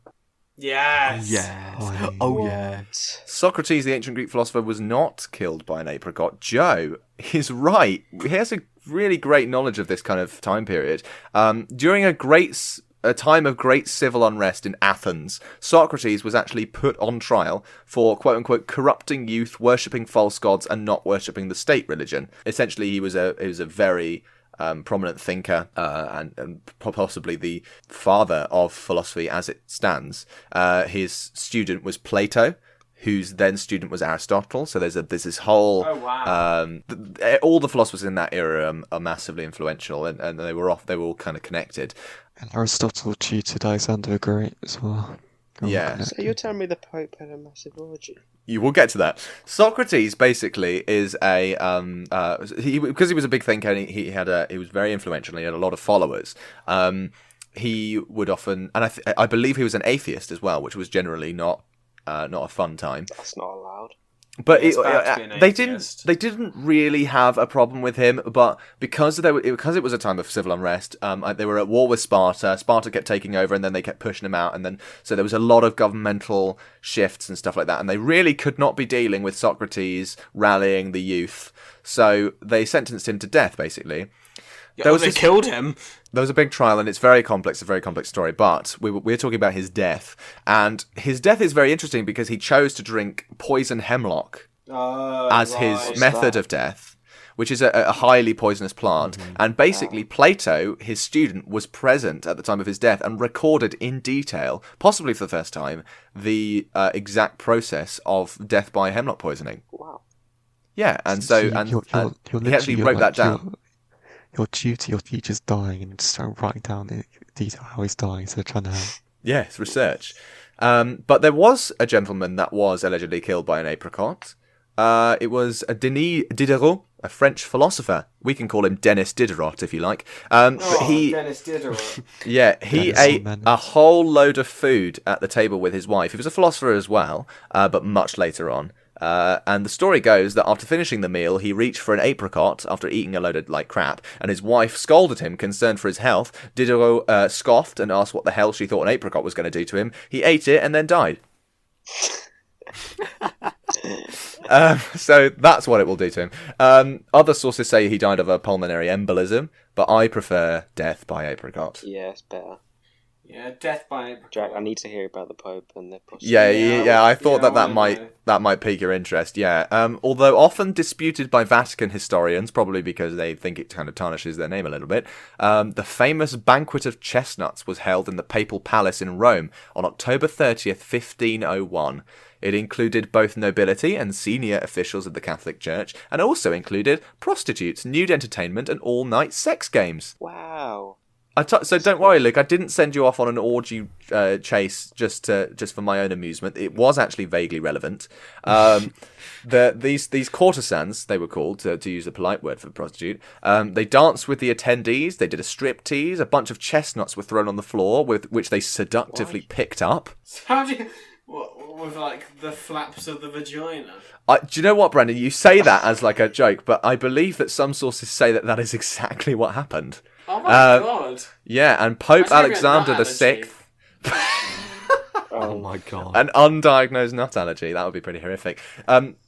Yes. Yes. Oi. Oh, yes. Socrates, the ancient Greek philosopher, was not killed by an apricot. Joe is right. He has a really great knowledge of this kind of time period. During a time of great civil unrest in Athens, Socrates was actually put on trial for quote-unquote corrupting youth, worshipping false gods, and not worshipping the state religion. Essentially, he was a very prominent thinker and possibly the father of philosophy as it stands. His student was Plato, whose then student was Aristotle. So there's this whole. Oh, wow. All the philosophers in that era are massively influential, and they were all kind of connected. And Aristotle tutored Alexander the Great as well. Yeah. So you're telling me the Pope had a massive orgy? You will get to that. Socrates basically is because he was a big thinker and he was very influential and he had a lot of followers. He would often, and I believe he was an atheist as well, which was generally not a fun time. That's not allowed. But It's bad to be an they atheist. didn't really have a problem with him, but because it was a time of civil unrest, they were at war with Sparta. Sparta kept taking over, and then they kept pushing him out, and then so there was a lot of governmental shifts and stuff like that, and they really could not be dealing with Socrates rallying the youth, so they sentenced him to death, basically. They killed him. There was a big trial, and it's a very complex story, but we're talking about his death. And his death is very interesting because he chose to drink poison hemlock as his method of death, which is a highly poisonous plant. Mm-hmm. And basically, Plato, his student, was present at the time of his death and recorded in detail, possibly for the first time, the exact process of death by hemlock poisoning. Wow. Yeah, and So so you're he actually wrote that down. Your teacher's dying and just start writing down in detail how he's dying, so they're trying to help. Yes, research. But there was a gentleman that was allegedly killed by an apricot. It was a Denis Diderot, a French philosopher. We can call him Denis Diderot if you like. But Dennis Diderot. Yeah, he ate a whole load of food at the table with his wife. He was a philosopher as well, but much later on. And the story goes that after finishing the meal, he reached for an apricot after eating a load of crap, and his wife scolded him, concerned for his health. Diderot scoffed and asked what the hell she thought an apricot was going to do to him. He ate it and then died. So that's what it will do to him. Other sources say he died of a pulmonary embolism, but I prefer death by apricot. Yeah, it's better. Yeah, death by apricot. Jack, I need to hear about the Pope and the prostitute. Yeah. I thought I that wanna might pique your interest. Yeah. Although often disputed by Vatican historians, probably because they think it kind of tarnishes their name a little bit. The famous banquet of chestnuts was held in the Papal Palace in Rome on October 30th, 1501. It included both nobility and senior officials of the Catholic Church, and also included prostitutes, nude entertainment, and all-night sex games. Wow. So don't worry, Luke. I didn't send you off on an orgy chase just for my own amusement. It was actually vaguely relevant. These courtesans, they were called, to use a polite word for prostitute. They danced with the attendees. They did a strip tease. A bunch of chestnuts were thrown on the floor, with which they seductively picked up. How do you... With the flaps of the vagina? Do you know what, Brandon? You say that as a joke, but I believe that some sources say that is exactly what happened. Oh my god. Yeah, and Pope Alexander the VI. Oh my god. An undiagnosed nut allergy. That would be pretty horrific.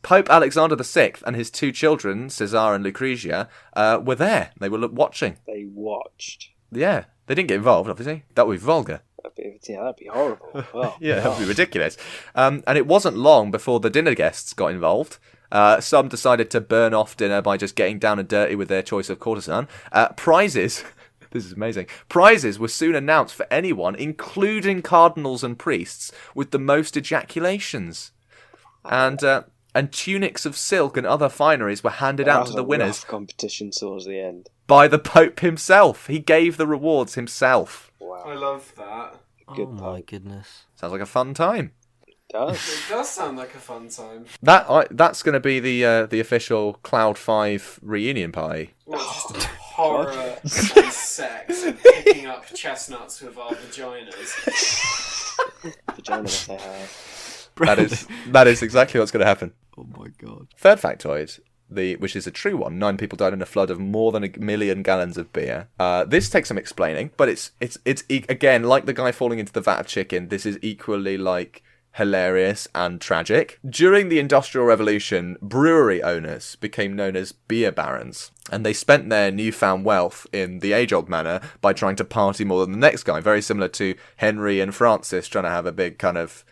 Pope Alexander VI and his 2 children, Caesar and Lucrezia, were there. They were watching. They watched. Yeah. They didn't get involved, obviously. That would be vulgar. That'd be horrible. Oh, Yeah, that would be ridiculous. And it wasn't long before the dinner guests got involved. Some decided to burn off dinner by just getting down and dirty with their choice of courtesan. Prizes, this is amazing, prizes were soon announced for anyone, including cardinals and priests, with the most ejaculations. And tunics of silk and other fineries were handed out to the winners. Competition towards the end. By the Pope himself. He gave the rewards himself. Wow. I love that. Oh my goodness. Sounds like a fun time. It does. It does sound like a fun time. That's going to be the official Cloud 5 reunion party. Well, just horror and sex and picking up chestnuts with our vaginas. Vagina that they have. That is exactly what's going to happen. Oh my god. Third factoid, which is a true one. 9 people died in a flood of more than 1 million gallons of beer. This takes some explaining, but it's again, like the guy falling into the vat of chicken. This is equally like hilarious and tragic. During the Industrial Revolution, brewery owners became known as beer barons, and they spent their newfound wealth in the age-old manner by trying to party more than the next guy. Very similar to Henry and Francis trying to have a big kind of,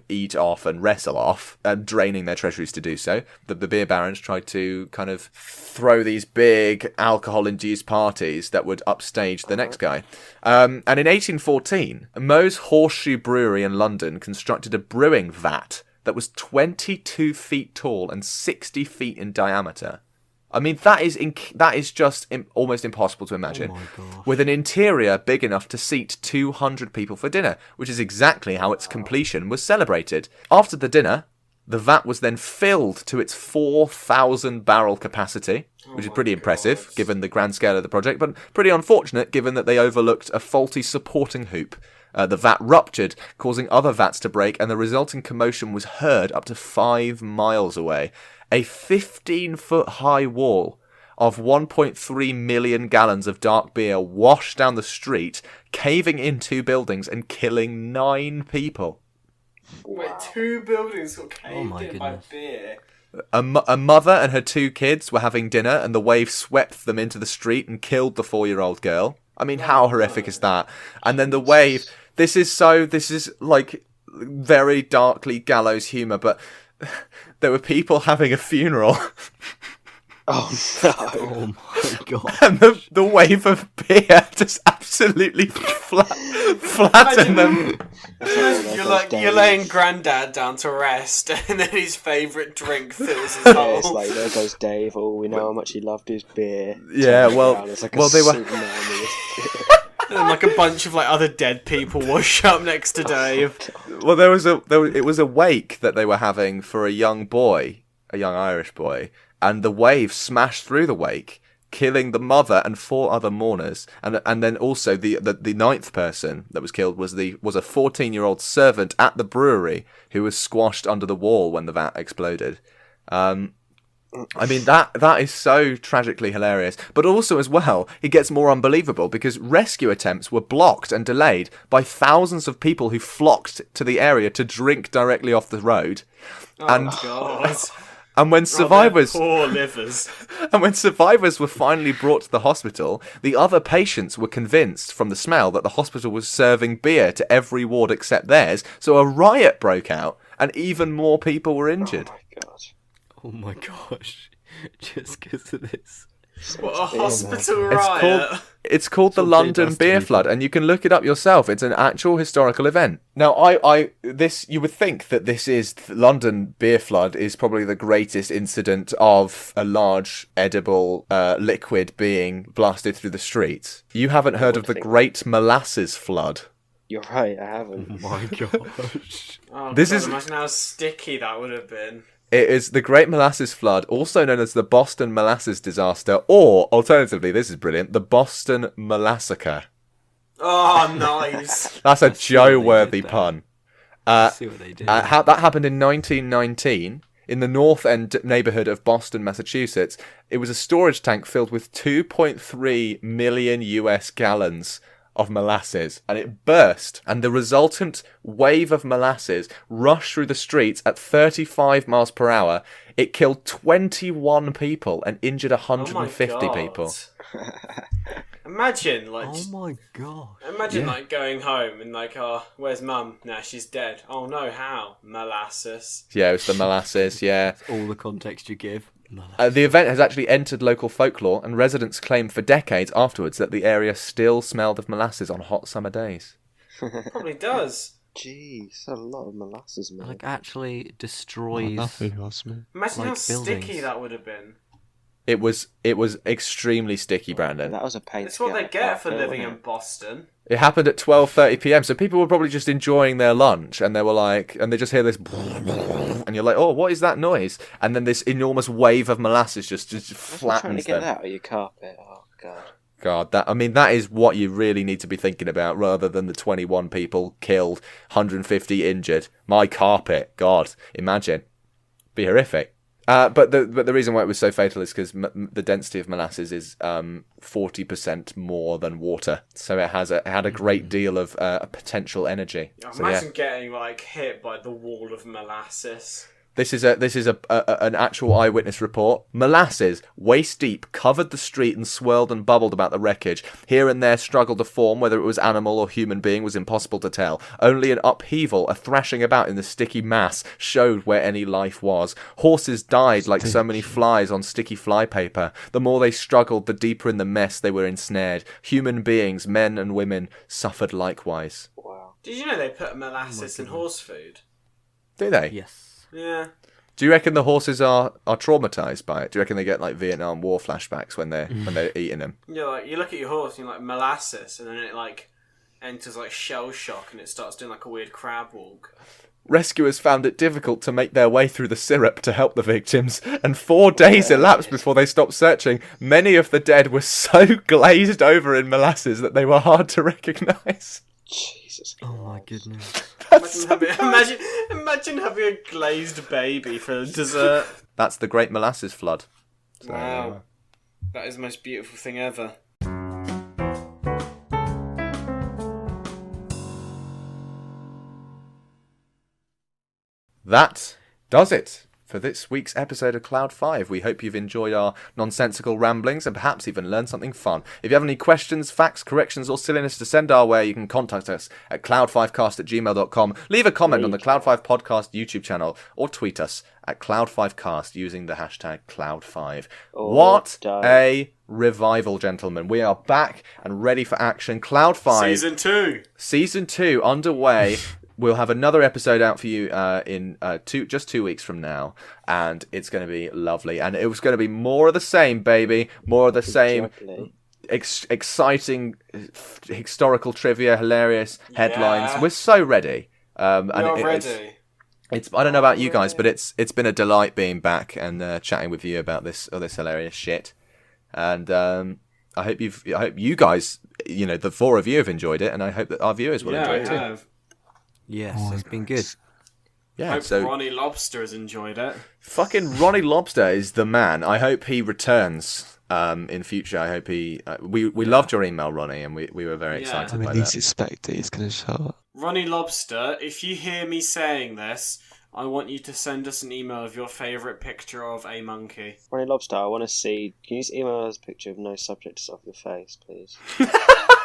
eat off and wrestle off, and draining their treasuries to do so. The beer barons tried to kind of throw these big alcohol-induced parties that would upstage the next guy. And in 1814, Moe's Horseshoe Brewery in London constructed a brewing vat that was 22 feet tall and 60 feet in diameter. I mean, that is just almost impossible to imagine. Oh my gosh. With an interior big enough to seat 200 people for dinner, which is exactly how its completion was celebrated. After the dinner, the vat was then filled to its 4,000 barrel capacity, which is pretty impressive given the grand scale of the project, but pretty unfortunate given that they overlooked a faulty supporting hoop. The vat ruptured, causing other vats to break, and the resulting commotion was heard up to 5 miles away. A 15-foot high wall of 1.3 million gallons of dark beer washed down the street, caving in 2 buildings and killing 9 people. Wait, 2 buildings got Oh caved my in by goodness. beer. A mother and her 2 kids were having dinner, and the wave swept them into the street and killed the 4-year-old girl. I mean, how horrific is that? And then the wave... This is like very darkly gallows humour, but there were people having a funeral. Oh no. Oh my god. And the wave of beer just absolutely flattened them. You're laying Grandad down to rest, and then his favourite drink fills his Yeah, hole. it's like, there goes Dave. Oh, we know how much he loved his beer. Yeah, Turns well- around, it's like well, a they were- tsunami of beer. And then, like, a bunch of other dead people wash up next to Dave. Well, it was a wake that they were having for a young Irish boy, and the wave smashed through the wake, killing the mother and 4 other mourners, and then also the 9th person that was killed was a 14-year-old servant at the brewery who was squashed under the wall when the vat exploded. I mean, that is so tragically hilarious. But also, as well, it gets more unbelievable because rescue attempts were blocked and delayed by thousands of people who flocked to the area to drink directly off the road. Oh, God. And when Oh, survivors... their poor livers. And when survivors were finally brought to the hospital, the other patients were convinced from the smell that the hospital was serving beer to every ward except theirs, so a riot broke out, and even more people were injured. Oh my god. Oh my gosh. Just because of this. What a Beer, hospital man. riot. It's called the What beer London does to Beer people. Flood, and you can look it up yourself. It's an actual historical event. Now, you would think that London Beer Flood is probably the greatest incident of a large edible liquid being blasted through the streets. You haven't heard of would the think Great Molasses Flood. You're right, I haven't. Oh my gosh. Oh, This God, is- imagine how sticky that would have been. It is the Great Molasses Flood, also known as the Boston Molasses Disaster, or, alternatively, this is brilliant, the Boston Molassacre. Oh, nice. That's a I see what they Joe-worthy did there. pun. See what they did. That happened in 1919 in the North End neighborhood of Boston, Massachusetts. It was a storage tank filled with 2.3 million US gallons of molasses, and it burst, and the resultant wave of molasses rushed through the streets at 35 miles per hour. It killed 21 people and injured 150 Oh my God. people. Imagine, like, Oh my god. imagine like going home and like, oh, where's Mum? Nah, she's dead. Oh no, how? Molasses. Yeah, it's the molasses, yeah. All the context you give. The event has actually entered local folklore, and residents claim for decades afterwards that the area still smelled of molasses on hot summer days. Probably does. Jeez, a lot of molasses, man. Like actually Not destroys. enough if you ask me. Imagine Like how sticky buildings. that would have been. It was extremely sticky, Brandon. That was a pain. It's to what they out get for there, living wasn't in Boston. It happened at 12:30 p.m. So people were probably just enjoying their lunch, and they were like, and they just hear this, and you're like, oh, what is that noise? And then this enormous wave of molasses just it? Trying to flattens get them. that out of your carpet. Oh god. God, that is what you really need to be thinking about, rather than the 21 people killed, 150 injured. My carpet, God, imagine, be horrific. But the reason why it was so fatal is because the density of molasses is 40% more than water, so it had a great deal of potential energy. So, Imagine getting like hit by the wall of molasses. This is an actual eyewitness report. Molasses, waist deep, covered the street and swirled and bubbled about the wreckage. Here and there struggled to form. Whether it was animal or human being was impossible to tell. Only an upheaval, a thrashing about in the sticky mass, showed where any life was. Horses died like so many flies on sticky flypaper. The more they struggled, the deeper in the mess they were ensnared. Human beings, men and women, suffered likewise. Wow. Did you know they put molasses in horse food? Do they? Yes. Yeah. Do you reckon the horses are traumatized by it? Do you reckon they get like Vietnam War flashbacks when they're eating them? Yeah, like you look at your horse and you're like molasses, and then it like enters like shell shock and it starts doing like a weird crab walk. Rescuers found it difficult to make their way through the syrup to help the victims, and 4 days elapsed before they stopped searching. Many of the dead were so glazed over in molasses that they were hard to recognise. Jesus. Oh my goodness. Imagine having a glazed baby for dessert. That's the Great Molasses Flood. So, Wow. That is the most beautiful thing ever. That does it for this week's episode of Cloud 5. We hope you've enjoyed our nonsensical ramblings and perhaps even learned something fun. If you have any questions, facts, corrections or silliness to send our way, you can contact us at cloud5cast@gmail.com. Leave a comment on the Cloud 5 Podcast YouTube channel or tweet us at Cloud5Cast using the hashtag Cloud5. What a revival, gentlemen. We are back and ready for action. Cloud 5. Season 2 underway. We'll have another episode out for you in just 2 weeks from now, and it's going to be lovely. And it was going to be more of the same, baby. More of the same exciting historical trivia, hilarious headlines. Yeah. We're so ready. You're ready. It's I don't know about you guys, but it's been a delight being back and chatting with you about this hilarious shit. And I hope you guys, the 4 of you have enjoyed it, and I hope that our viewers will enjoy it too. Have. Yes, it's been good. Yeah, Hope so Ronnie Lobster has enjoyed it. fucking Ronnie Lobster is the man. I hope he returns in future. I hope he. We loved your email, Ronnie, and we were very excited I by mean, least that. expect it, he's going to show up. Ronnie Lobster, if you hear me saying this, I want you to send us an email of your favourite picture of a monkey. Ronnie Lobster, I want to see. Can you just email us a picture of no subjects off your face, please?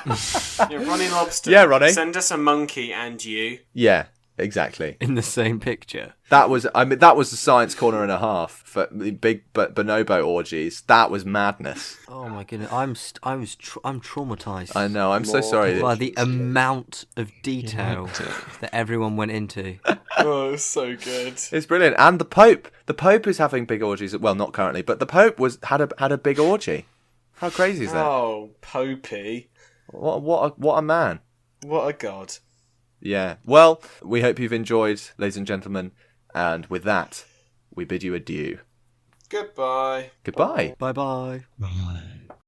Yeah, Ronnie Lobster. Yeah, Ronnie. Send us a monkey and you. Yeah, exactly. In the same picture. That was the science corner and a half for the big bonobo orgies. That was madness. Oh my goodness, I'm traumatized. I know. I'm so sorry. By the amount of detail that everyone went into. Oh, so good. It's brilliant. And the Pope is having big orgies. Well, not currently, but the Pope had a big orgy. How crazy is that? Oh, Popey. What a man. What a god. Yeah. Well, we hope you've enjoyed, ladies and gentlemen. And with that, we bid you adieu. Goodbye. Goodbye. Bye bye. Bye.